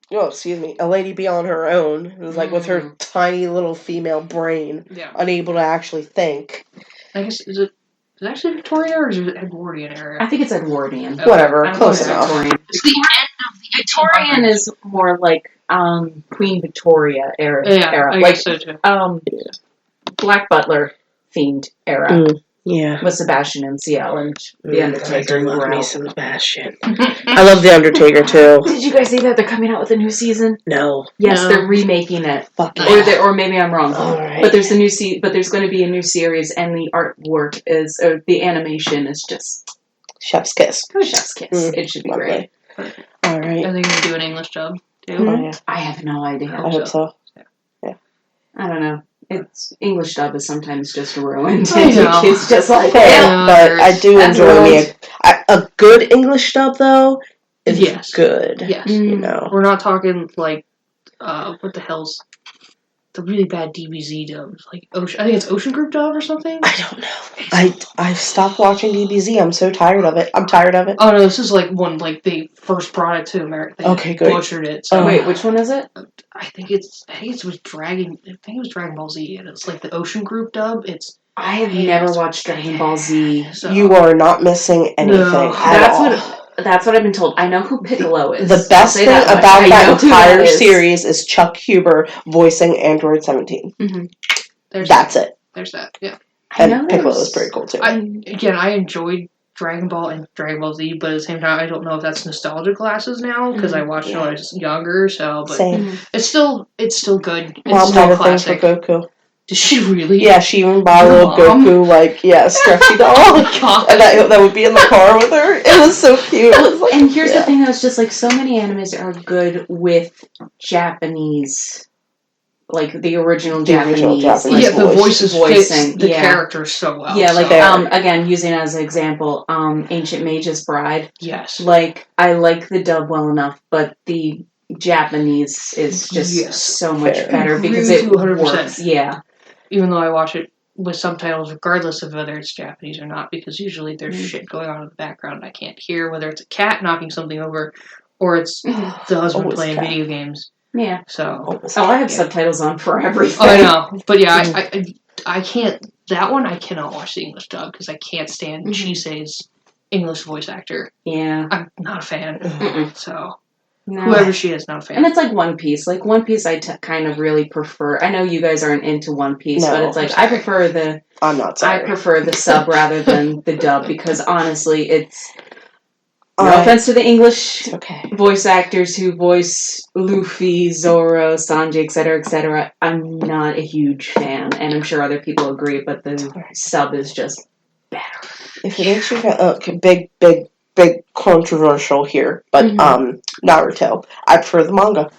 A lady be on her own. It was like with her tiny little female brain, unable to actually think. I guess is it actually Victorian or is it Edwardian era? I think it's Edwardian. Whatever, close enough. It's the end of the Victorian is more like Queen Victoria era. I like guess so too. Black Butler themed era. Yeah. With Sebastian and CL and The Undertaker. I love me some Sebastian. I love The Undertaker too. Did you guys see that they're coming out with a new season? No. Yes, they're remaking it. Fuck yeah. Or maybe I'm wrong. Right. But there's but there's going to be a new series, and the artwork the animation is just chef's kiss. Chef's kiss. It should be great. All right. Are they going to do an English dub too? Oh, yeah. I have no idea. I hope so. Yeah. I don't know. It's English dub is sometimes just ruined. It's just like but I do enjoy me a good English dub though. Is good. Yes. We're not talking like what the hell's the really bad DBZ dubs, like I think it's Ocean Group dub or something. I don't know. I've stopped watching DBZ. I'm so tired of it. Oh no, this is like one like they first brought it to America. They okay, good. Butchered it. So wait, which one is it? I think it was Dragon Ball Z, and it's like the Ocean Group dub. I have never watched Dragon Ball Z. So, you are not missing anything at all. That's what I've been told. I know who Piccolo is. The best thing about that entire series is Chuck Huber voicing Android 17. Mm-hmm. That's it. There's that, yeah. And Piccolo is pretty cool, too. I enjoyed Dragon Ball and Dragon Ball Z, but at the same time, I don't know if that's nostalgia glasses now, because I watched it when I was younger, so, but Same. It's still good. It's Mom still had a classic. thing for Goku. Did she really? Yeah, she even bought a little Goku, stretchy doll. Oh my god. And that would be in the car with her. It was so cute. And here's the thing, though, it's just, so many animes are good with Japanese, the original Japanese. The voices voicing the characters so well. Yeah, again, using as an example, Ancient Mage's Bride. Yes. I like the dub well enough, but the Japanese is just so much better because it 100%. Works. Yeah. Even though I watch it with subtitles, regardless of whether it's Japanese or not, because usually there's shit going on in the background I can't hear, whether it's a cat knocking something over, or it's the husband playing video games. Yeah. So. I have subtitles on for everything. Oh, I know. But yeah, I can't. That one I cannot watch the English dub because I can't stand Chisei's English voice actor. Yeah. I'm not a fan. So. No. Whoever she is, not a fan. And it's like One Piece. One Piece I kind of really prefer. I know you guys aren't into One Piece, but it's I prefer the... I'm not sorry. I prefer the sub rather than the dub because honestly, it's... No offense to the English voice actors who voice Luffy, Zoro, Sanji, etc. I'm not a huge fan, and I'm sure other people agree, but the sub is just better. If it makes you big controversial here, but Naruto, I prefer the manga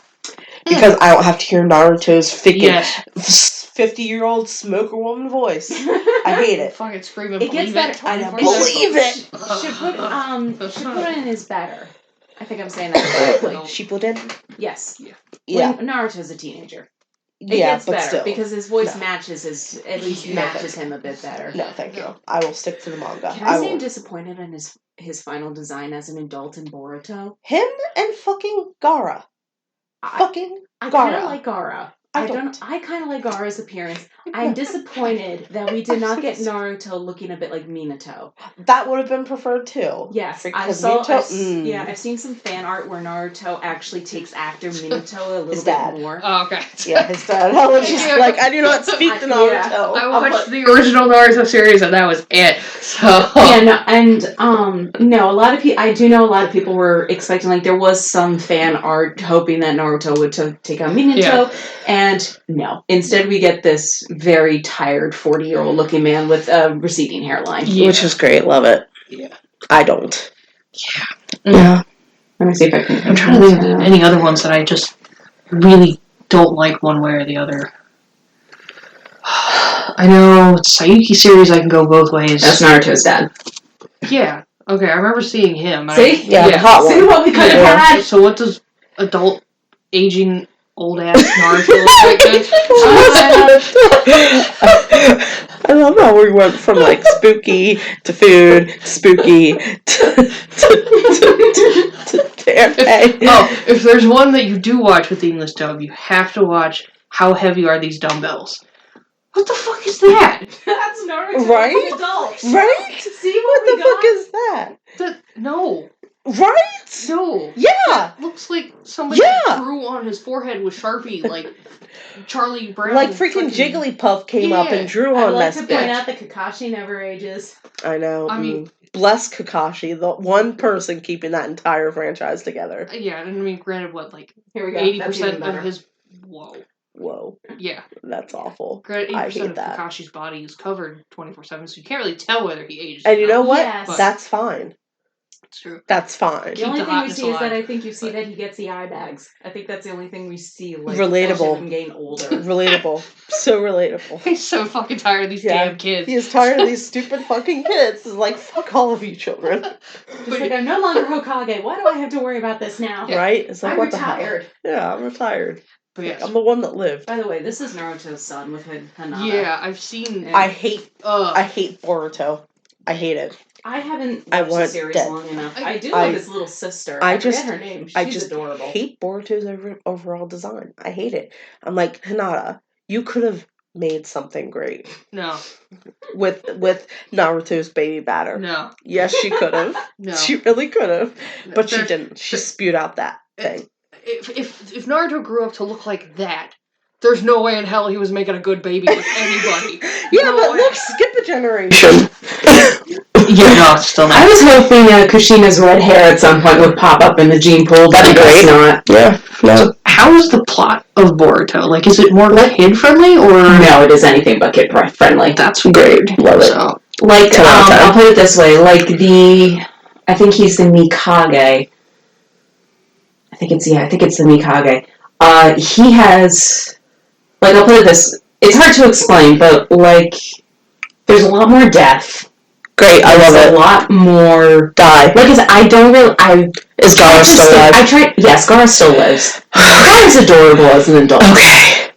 because I don't have to hear Naruto's 50-year-old smoker woman voice. I hate it. Fucking screaming. It gets better. I know. Believe it. Shippuden is better. I think I'm saying that correctly. Shippuden. Yes. Yeah. When Naruto's a teenager. It gets better still. because his voice matches matches him a bit better. No, thank you. I will stick to the manga. Can I say I'm disappointed in his final design as an adult in Boruto? Him and fucking Gaara. I kind of like Gaara. I kind of like Gaara's appearance. I'm disappointed that we did not get Naruto looking a bit like Minato. That would have been preferred too. Yes, I've seen some fan art where Naruto actually takes actor Minato a little bit more. Oh, okay. Yeah, his dad. I was just I do not speak to Naruto. I watched the original Naruto series and that was it. So a lot of people. I do know a lot of people were expecting there was some fan art hoping that Naruto would take on Minato, and no. Instead, we get this very tired 40-year-old looking man with a receding hairline, which is great. Love it. Yeah, I don't. Yeah. Let me see if I can. I'm trying to think of any other ones that I just really don't like one way or the other. I know Sayuki series. I can go both ways. That's Naruto's dad. Yeah. Okay, I remember seeing him. See? The hot one. See what we could have had? So what does adult, aging, old-ass Naruto look like then? I love how we went from spooky to food, spooky to if there's one that you do watch with the English dub, you have to watch How Heavy Are These Dumbbells? What the fuck is that? That's Naruto. Right? Adults. Right? See what the fuck is that? No. Right? No. Yeah. That looks like somebody drew on his forehead with Sharpie, Charlie Brown. Freaking Jigglypuff came up and drew on this bitch. I'd like to point out that Kakashi never ages. I know. I mean, bless Kakashi, the one person keeping that entire franchise together. Yeah, granted, here we go. 80% of his... Whoa. Yeah. That's awful. Granted, 80% of Kakashi's body is covered 24/7, so you can't really tell whether he aged. And you know what? Yes. That's fine. It's true. That's fine. The only thing we see is that I think you see that he gets the eye bags. I think that's the only thing we see. Relatable. Him getting older. Relatable. So relatable. He's so fucking tired of these damn kids. He is tired of these stupid fucking kids. He's fuck all of you children. I'm no longer Hokage. Why do I have to worry about this now? Yeah. Right? It's I'm what retired. The hell? Yeah, I'm retired. But yes. I'm the one that lived. By the way, this is Naruto's son with Hinata. Yeah, I've seen... I hate Boruto. I hate it. I haven't watched the series long enough. I do love his little sister. I forget her name. She's adorable. I hate Boruto's overall design. I hate it. I'm Hinata, you could have made something great. No. with Naruto's baby batter. No. Yes, she could have. No. She really could have, but she didn't. She spewed out that thing. If Naruto grew up to look like that, there's no way in hell he was making a good baby with anybody. Yeah, no but way. look, skip a generation. You're not still not. I was hoping Kushina's red hair at some point would pop up in the gene pool, but I guess not. Yeah. No. So how is the plot of Boruto? Like, is it more kid friendly or No, it is anything but kid friendly. That's great. Love it. So, like, I'll put it this way: like I think he's the Mikage. I think it's the Mikage. He has, like, I'll put it this. It's hard to explain, but like, there's a lot more death. Great, I love it. A lot more die. Like I said, I don't really. Is Gara still alive? I tried. Yes, Gara still lives. Gara's adorable as an adult. Okay.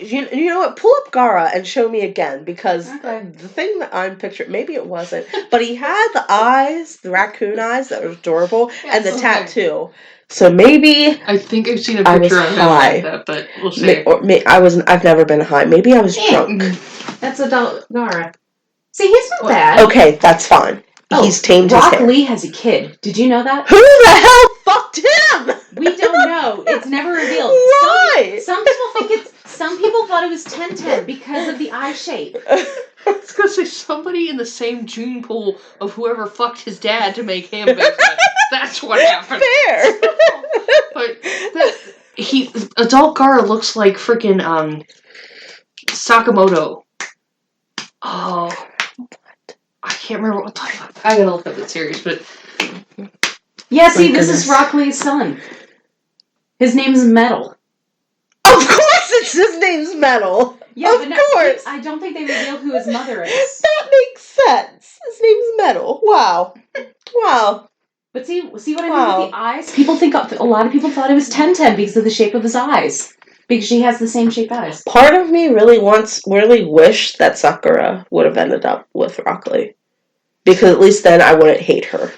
You know what? Pull up Gara and show me again, because the thing that I'm picturing, maybe it wasn't, but he had the eyes, the raccoon eyes that were adorable, and the tattoo. So maybe I think I've seen a picture of him like that, but we'll see. I've never been high. Maybe I was drunk. That's adult Gara. See, he's not bad. Okay, that's fine. He's tamed his hair. Rock Lee has a kid. Did you know that? Who the hell fucked him? We don't know. It's never revealed. Why? Some people thought it was 10-10 because of the eye shape. I was gonna say somebody in the same gene pool of whoever fucked his dad to make him big. That's what happened. Fair. But adult Gara looks like freaking Sakamoto. Oh, I can't remember what I gotta look up the series, but yeah. See, this is Rock Lee's son. His name's Metal. Of course, his name's Metal. Yeah, of course. I don't think they reveal who his mother is. That makes sense. His name's Metal. Wow. But see what I mean with the eyes? A lot of people thought it was 10-10 because of the shape of his eyes. Because she has the same shaped eyes. Part of me really wished that Sakura would have ended up with Rock Lee. Because at least then I wouldn't hate her.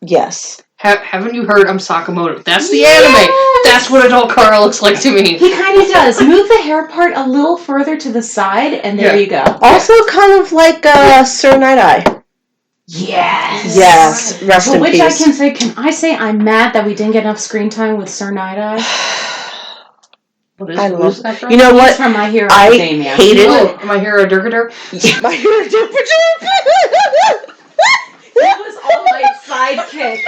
Yes. Haven't you heard I'm Sakamoto? That's the anime! That's what adult Gara looks like to me. He kind of does. Move the hair part a little further to the side, and there you go. Also kind of like Sir Night-Eye. Yes. Rest in peace. Can I say I'm mad that we didn't get enough screen time with Sir Night-Eye? I love that. You know what? From My Hero Academia. I hated My Hero Durgadurk? Yeah. My Hero Durgadurk! That was All Might's sidekick.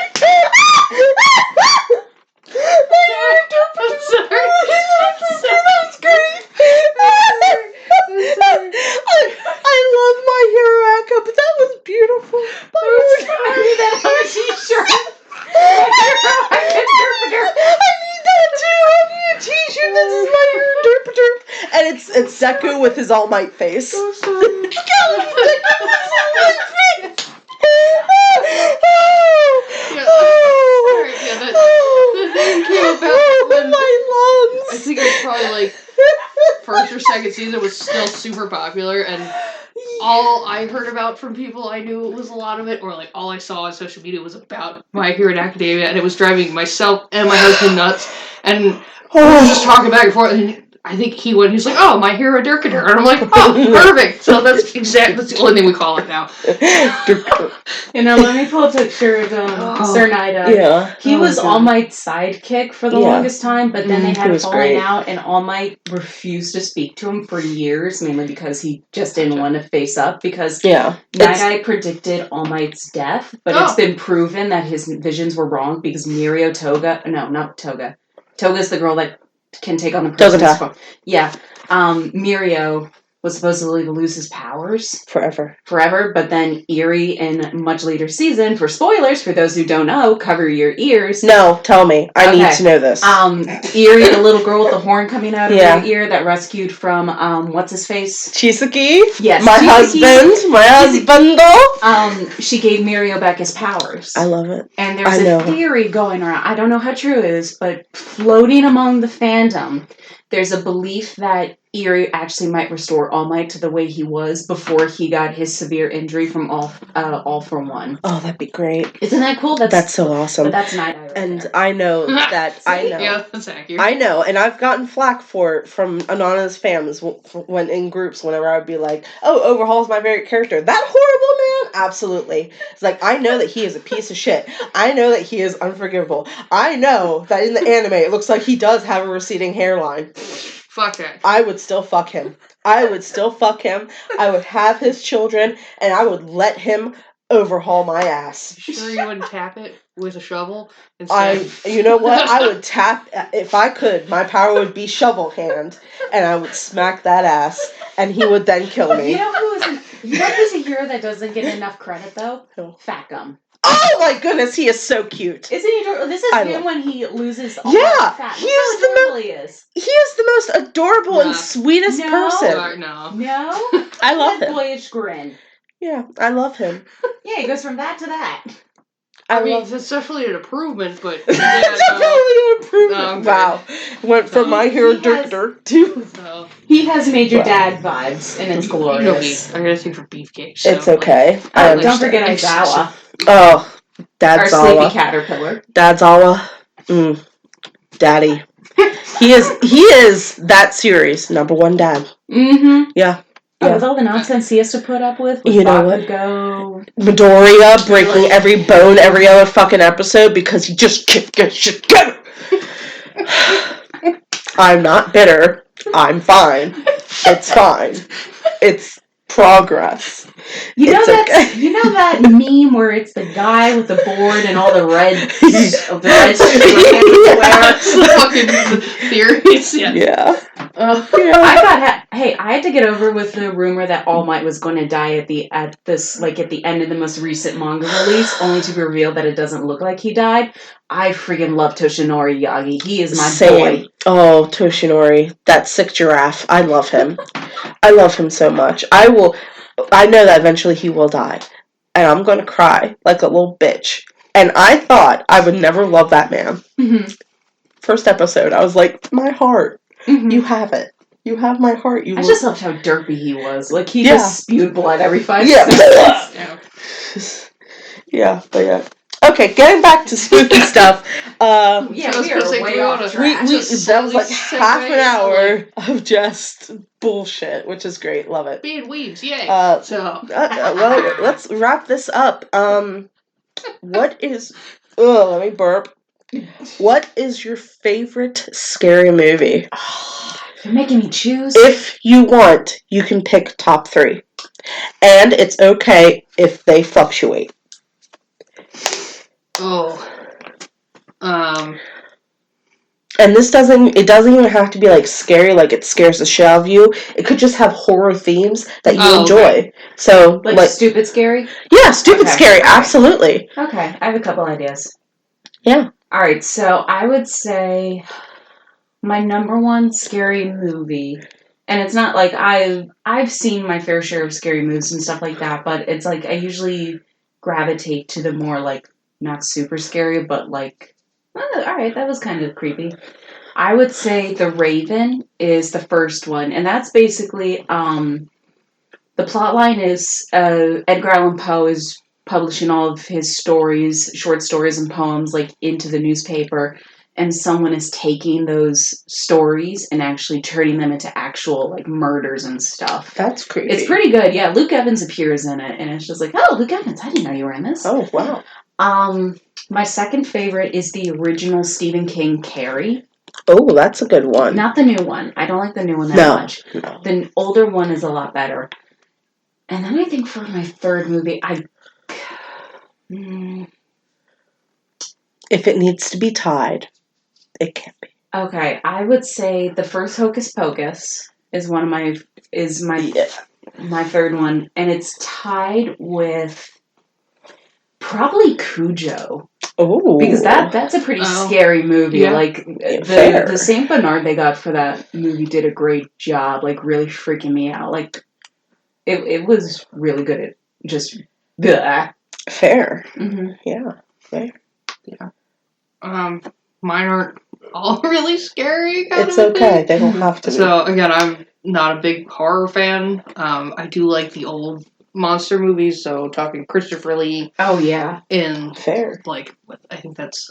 I'm sorry. That was great. I love My Hero Academia, but that was beautiful. I'm sorry that on a t-shirt. I need that too. I need a t-shirt that says My Hero Derp Derp. And it's Zeku with his All Might face. So sorry. The thing came about when my lungs. I think it was probably like first or second season was still super popular, and all I heard about from people I knew was a lot of it, or like all I saw on social media was about My Hero Academia, and it was driving myself and my husband nuts, and we were just talking back and forth, and I think he was like, oh, My Hero Durgadurk, and I'm like, oh, perfect. So that's the only thing we call it now. Let me pull a picture of Sir Night-Eye. Yeah. He was All Might's sidekick for the longest time, but then they had a falling out, and All Might refused to speak to him for years, mainly because he just didn't want to face up, because Night-Eye predicted All Might's death, but it's been proven that his visions were wrong, because Toga's the girl that can take on the person's form. Yeah. Mirio was supposedly to lose his powers. Forever. But then Eerie in a much later season, for spoilers, for those who don't know, cover your ears. No, tell me. I need to know this. Eerie, the little girl with the horn coming out of her ear that rescued from, what's-his-face? Chisaki? Yes. My husband. She gave Mirio back his powers. I love it. And there's a theory going around, I don't know how true it is, but floating among the fandom, there's a belief that Eerie actually might restore All Might to the way he was before he got his severe injury from All for One. Oh, that'd be great. Isn't that cool? That's so awesome. But that's Night Eye right and there. I know that I know. Yeah, that's accurate. I know, and I've gotten flack for it from anonymous fans when in groups. Whenever I would be like, "Oh, Overhaul's my favorite character," that horrible man. Absolutely, it's like I know that he is a piece of shit. I know that he is unforgivable. I know that in the anime it looks like he does have a receding hairline. Fuck that. I would still fuck him. I would have his children, and I would let him overhaul my ass. Sure you wouldn't tap it with a shovel instead? You know what? I would tap, if I could, my power would be shovel hand, and I would smack that ass, and he would then kill me. You know who's a hero that doesn't get enough credit, though? Who? Fat Gum. Oh my goodness, he is so cute. Isn't he adorable? This is him when he loses all yeah, fat. he is the most adorable and sweetest person. No. I love him. Boyish grin. Yeah, I love him. Yeah, he goes from that to that. I mean, it's definitely an improvement, but... It's definitely an improvement. Wow. Went from My Hero Director to... He has Major Dad vibes, and it's glorious. I got a thing for beefcake. So, it's okay. Don't forget Aizawa. Oh, Dad's Our sleepy caterpillar. Dadzawa. Daddy. He is that series' #1 dad. Mm-hmm. Yeah. Oh, with all the nonsense he has to put up with you know Bakugo. what? Midoriya breaking every bone every other fucking episode because he just can't get shit together. I'm not bitter. I'm fine. It's fine. It's progress. You know that meme where it's the guy with the board and all the red fucking theories. Yeah. I had to get over with the rumor that All Might was going to die at the end of the most recent manga release, only to be revealed that it doesn't look like he died. I freaking love Toshinori Yagi. He is my boy. Oh, Toshinori, that sick giraffe. I love him. I love him so much. I know that eventually he will die, and I'm going to cry like a little bitch. And I thought I would never love that man. Mm-hmm. First episode, I was like, my heart. Mm-hmm. You have it. You have my heart. I just loved how derpy he was. Like, he just spewed blood every 5 seconds. Yeah, but yeah. Okay, getting back to spooky stuff. We are way off track. That was like half an hour of just bullshit, which is great. Love it. Being weebs, yay. Well, let's wrap this up. What is... let me burp. What is your favorite scary movie? You're making me choose. If you want, you can pick top 3. And it's okay if they fluctuate. And this doesn't even have to be like scary, like it scares the shit out of you. It could just have horror themes that you enjoy. Okay. So like stupid scary? Yeah, stupid scary, absolutely. Okay, I have a couple ideas. Yeah. Alright, so I would say my #1 scary movie, and it's not like I've seen my fair share of scary movies and stuff like that, but it's like I usually gravitate to the more like not super scary, but like, alright, that was kind of creepy. I would say The Raven is the first one, and that's basically, the plot line is, Edgar Allan Poe is publishing all of his stories, short stories and poems, like, into the newspaper, and someone is taking those stories and actually turning them into actual, like, murders and stuff. That's creepy. It's pretty good, yeah. Luke Evans appears in it, and it's just like, oh, Luke Evans, I didn't know you were in this. Oh, wow. My second favorite is the original Stephen King Carrie. Oh, that's a good one. Not the new one. I don't like the new one that much. No. The older one is a lot better. And then I think for my third movie, if it needs to be tied, it can be. Okay, I would say the first Hocus Pocus is my third one, and it's tied with probably Cujo. Oh, because that's a pretty scary movie. Yeah. Like the Saint Bernard they got for that movie did a great job, like really freaking me out. Like it was really good at just bleh. Fair. Mm-hmm. Yeah, fair. Yeah. mine aren't all really scary. It's okay. They don't have to be. So again, I'm not a big horror fan. I do like the old monster movies. So talking Christopher Lee. Oh yeah. In Fair. Like I think that's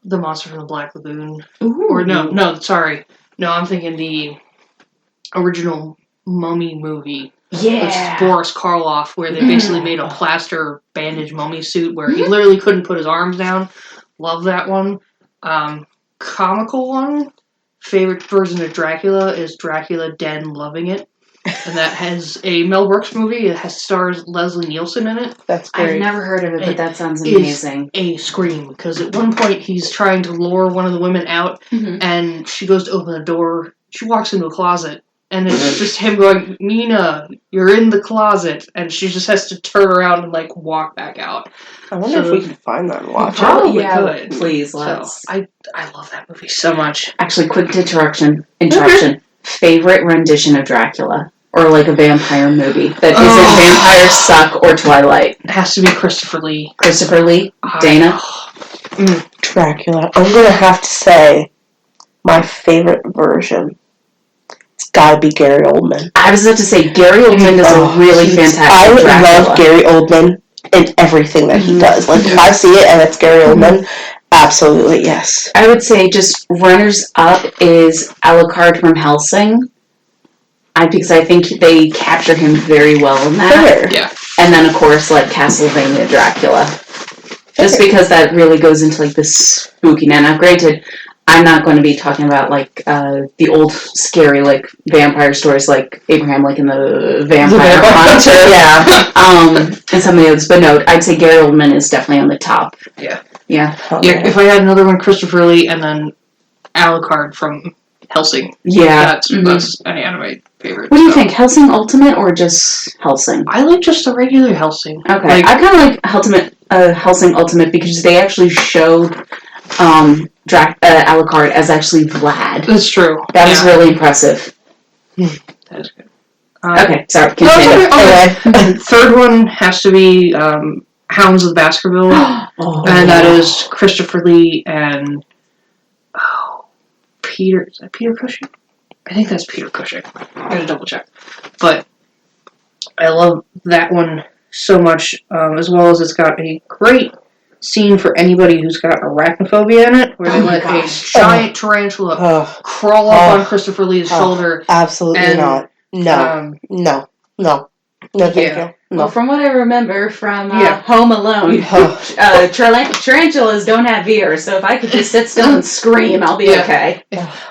the Monster from the Black Lagoon. Ooh. Or no, sorry. No, I'm thinking the original Mummy movie. Yeah. Which is Boris Karloff, where they basically made a plaster bandage mummy suit where he literally couldn't put his arms down. Love that one. Comical one. Favorite version of Dracula is Dracula Dead and Loving It. And that has a Mel Brooks movie. It stars Leslie Nielsen in it. That's great. I've never heard of it, but that sounds amazing. A scream, because at one point he's trying to lure one of the women out, and she goes to open the door. She walks into a closet, and it's just him going, "Nina, you're in the closet," and she just has to turn around and like walk back out. I wonder if we can find that and watch it. Probably yeah, could. Please, let's. So, I love that movie so much. Actually, quick interruption. Favorite rendition of Dracula? Or like a vampire movie that isn't Vampires Suck or Twilight? It has to be Christopher Lee. Christopher Lee? Dana? Dracula. I'm going to have to say my favorite version. It's got to be Gary Oldman. I was about to say, Gary Oldman does a really fantastic Dracula. I love Gary Oldman in everything that he does. Like, if I see it and it's Gary Oldman, absolutely yes. I would say just runners up is Alucard from Helsing. Because I think they capture him very well in that. Yeah. And then, of course, like Castlevania Dracula. Just because that really goes into like this spooky. Now, granted, I'm not going to be talking about like the old scary like vampire stories like Abraham Lincoln the Vampire Hunter. And some of the others. But no, I'd say Gary Oldman is definitely on the top. Yeah. Yeah. If I had another one, Christopher Lee, and then Alucard from Helsing. Yeah. That's an anime favorite. What do you think? Helsing Ultimate or just Helsing? I like just the regular Helsing. Okay. I kind of like Helsing Ultimate because they actually showed Alucard as actually Vlad. That's true. That was really impressive. That is good. Okay, sorry. Continue. Okay. Third one has to be Hounds of the Baskerville. And that is Christopher Lee and Peter. Is that Peter Cushing? I think that's Peter Cushing. I gotta double check. But I love that one so much, as well as it's got a great scene for anybody who's got arachnophobia in it, where they let a giant tarantula crawl up on Christopher Lee's shoulder. Absolutely not. No, thank you. No. Well, from what I remember from Home Alone, tarantulas don't have ears, so if I could just sit still and scream, I'll be okay.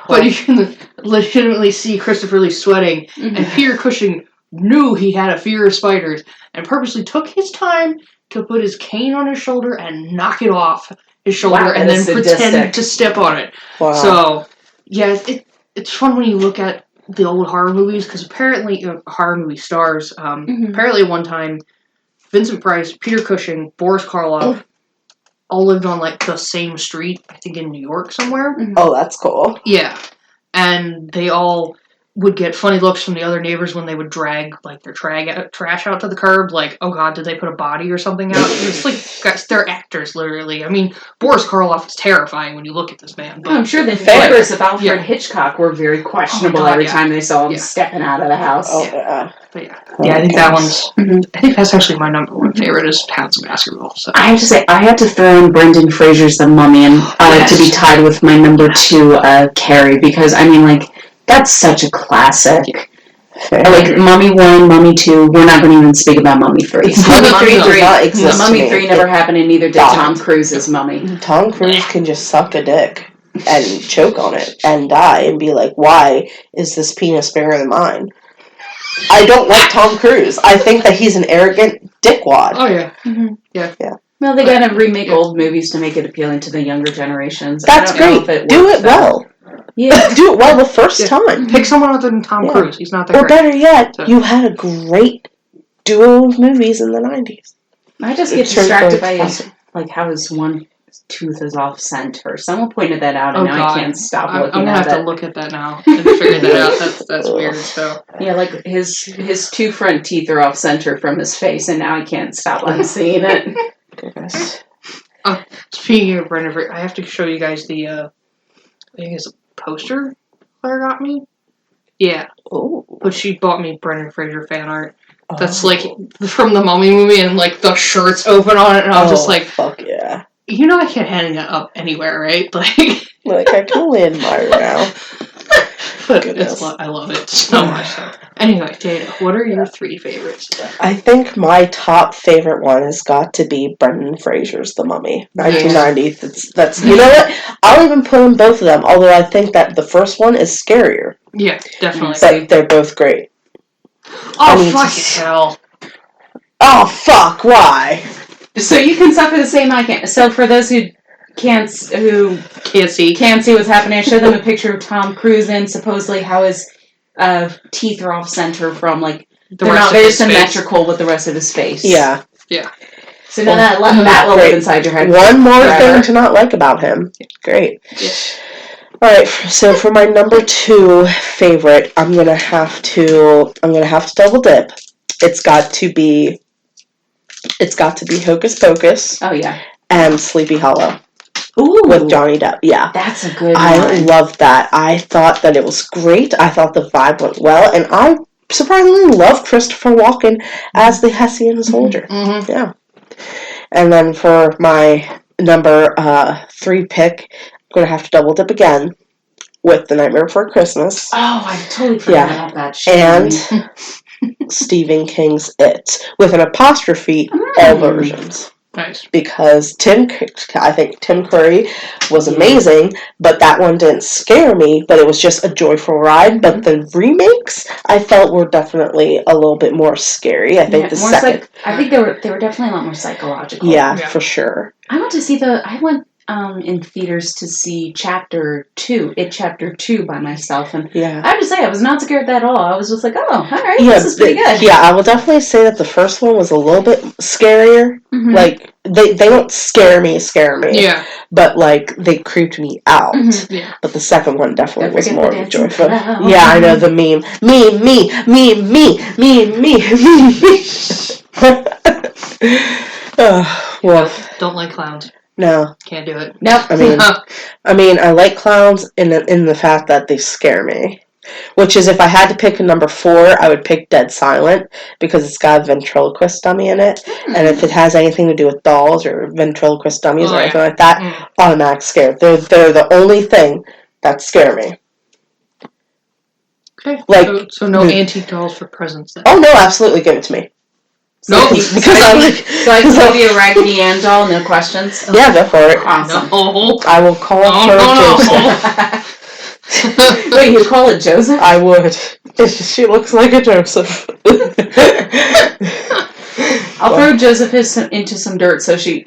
But you can legitimately see Christopher Lee sweating, and Peter Cushing knew he had a fear of spiders, and purposely took his time to put his cane on his shoulder and knock it off his shoulder, and then pretend to step on it. Wow. So, yeah, it's fun when you look at the old horror movies, because apparently horror movie stars, apparently one time Vincent Price, Peter Cushing, Boris Karloff all lived on like the same street, I think in New York somewhere. Oh, that's cool. Yeah, and they all would get funny looks from the other neighbors when they would drag like their trash out to the curb, like, oh god, did they put a body or something out? It's like, guys, they're actors, literally. I mean, Boris Karloff is terrifying when you look at this man. But I'm sure the neighbors of Alfred Hitchcock were very questionable every time they saw him stepping out of the house. Oh, yeah. But I think that one's, I think that's actually my number one favorite is Hounds of Baskerville. So. I have to say, I had to throw in Brendan Fraser's The Mummy, and to be tied with my number 2, Carrie, because, I mean, like, that's such a classic. Like, Mummy 1, Mummy 2, we're not going to even speak about Mummy 3. Mummy 3 never happened, and neither did Tom Cruise's Mummy. Tom Cruise can just suck a dick and choke on it and die and be like, why is this penis bigger than mine? I don't like Tom Cruise. I think that he's an arrogant dickwad. Oh, yeah. Mm-hmm. Yeah. Well, they gotta remake old movies to make it appealing to the younger generations. That's great. Do it well. Yeah. Do it well the first time. Pick someone other than Tom Cruise. He's not that great. Or better yet, you had a great duo of movies in the 90s. I just get distracted by like how his one tooth is off center. Someone pointed that out, and now I can't stop looking at it. I'm gonna have to look at that now and figure that out. That's weird. So yeah, like his 2 front teeth are off center from his face, and now I can't stop unseeing it. Goodness. Speaking of Brendan Fraser, I have to show you guys the, I think it's a poster Claire got me. Yeah. Oh. But she bought me Brendan Fraser fan art. That's like from the Mummy movie, and like the shirt's open on it, and I'm just like, fuck yeah. You know, I can't hang that up anywhere, right? Like I can only admire now. But I love it so much. So. Anyway, Data, what are your 3 favorites? I think my top favorite one has got to be Brendan Fraser's The Mummy, 1990. That's you know what? I'll even put in both of them. Although I think that the first one is scarier. Yeah, definitely. But they're both great. Oh fucking hell! Oh fuck! Why? So you can suffer the same I can. So for those who can't see what's happening, I showed them a picture of Tom Cruise and supposedly how his teeth are off center from like they're not very symmetrical with the rest of his face. Yeah. So now that will live inside your head. One more thing to not like about him. Great. Yeah. All right. So for my number 2 favorite, I'm gonna have to double dip. It's got to be Hocus Pocus. Oh yeah. And Sleepy Hollow. Ooh. With Johnny Depp. Yeah. That's a good one. I loved that. I thought that it was great. I thought the vibe went well, and I surprisingly loved Christopher Walken as the Hessian soldier. Mm-hmm. Yeah. And then for my number 3 pick, I'm going to have to double dip again with The Nightmare Before Christmas. Oh, I totally forgot about that shit. And Stephen King's It, with an apostrophe, all versions. Nice. Because I think Tim Curry was amazing, but that one didn't scare me, but it was just a joyful ride. But the remakes, I felt, were definitely a little bit more scary. I think the second... I think they were definitely a lot more psychological. Yeah, for sure. I went in theaters to see Chapter 2 by myself, and I have to say I was not scared at all. I was just like, oh, alright, this is pretty good. Yeah, I will definitely say that the first one was a little bit scarier. Mm-hmm. Like, they don't scare me. Yeah. But, like, they creeped me out. Mm-hmm. Yeah. But the second one definitely was more joyful. Clown. Yeah, I know the meme. Well, don't like clowns. No. Can't do it. Nope. I mean, I like clowns in the fact that they scare me. Which is, if I had to pick a number 4, I would pick Dead Silent, because it's got a ventriloquist dummy in it. And if it has anything to do with dolls or ventriloquist dummies or anything like that, automatic scare. They're the only thing that scare me. Okay. Like, so no antique dolls for presents then? Oh, no, absolutely, give it to me. No, because I like. So I can give you a Raggedy Ann doll, no questions. Yeah, go for it. Awesome. No. I will call her Joseph. Wait, you call it Joseph? I would. She looks like a Joseph. I'll throw Joseph into some dirt so they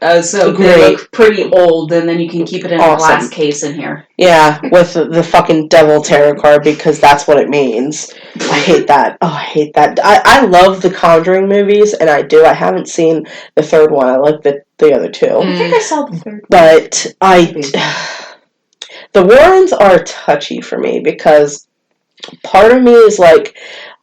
look pretty old, and then you can keep it in a glass case in here. Yeah, with the fucking devil tarot card, because that's what it means. I hate that. Oh, I hate that. I love the Conjuring movies, and I do. I haven't seen the third one. I like the other 2. I think I saw the third one. But the Warrens are touchy for me, because part of me is like,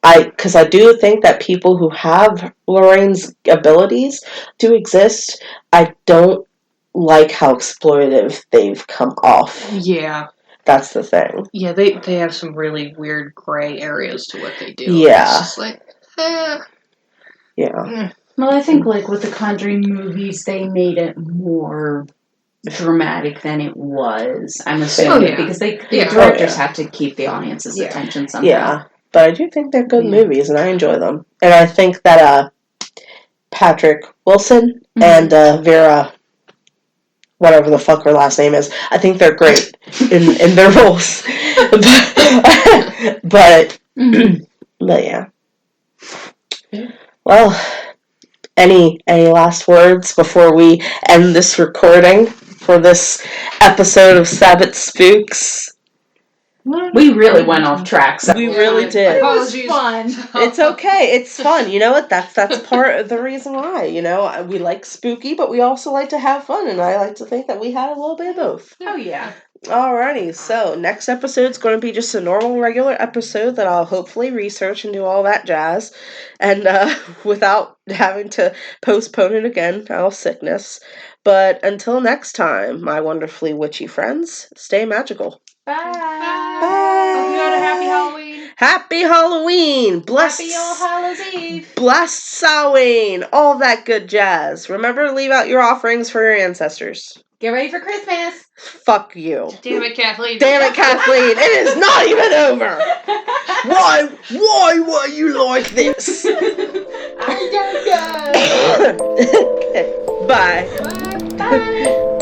because I do think that people who have Lorraine's abilities do exist. I don't like how exploitative they've come off. Yeah. That's the thing. Yeah, they have some really weird gray areas to what they do. Yeah. It's just like, Yeah. Well, I think, like, with the Conjuring movies, they made it more dramatic than it was. I'm assuming, because the directors have to keep the audience's attention somehow. Yeah. But I do think they're good movies, and I enjoy them. And I think that Patrick Wilson and Vera, whatever the fuck her last name is, I think they're great in their roles. but yeah. Well, any last words before we end this recording for this episode of Sabbat Spooks? We really went off track. So we really did. It was fun. It's okay. It's fun. You know what? That's part of the reason why. You know, we like spooky, but we also like to have fun, and I like to think that we had a little bit of both. Oh yeah. Alrighty, so next episode's going to be just a normal, regular episode that I'll hopefully research and do all that jazz, and without having to postpone it again out of sickness. But until next time, my wonderfully witchy friends, stay magical. Bye. Bye. Hope you had a happy Halloween. Happy Halloween! Blessed, Happy All Hallows Eve. blessed Samhain! All that good jazz. Remember to leave out your offerings for your ancestors. Get ready for Christmas. Fuck you. Damn it, Kathleen. Damn it, Kathleen! It is not even over! Why were you like this? I don't know. Okay, bye. Bye.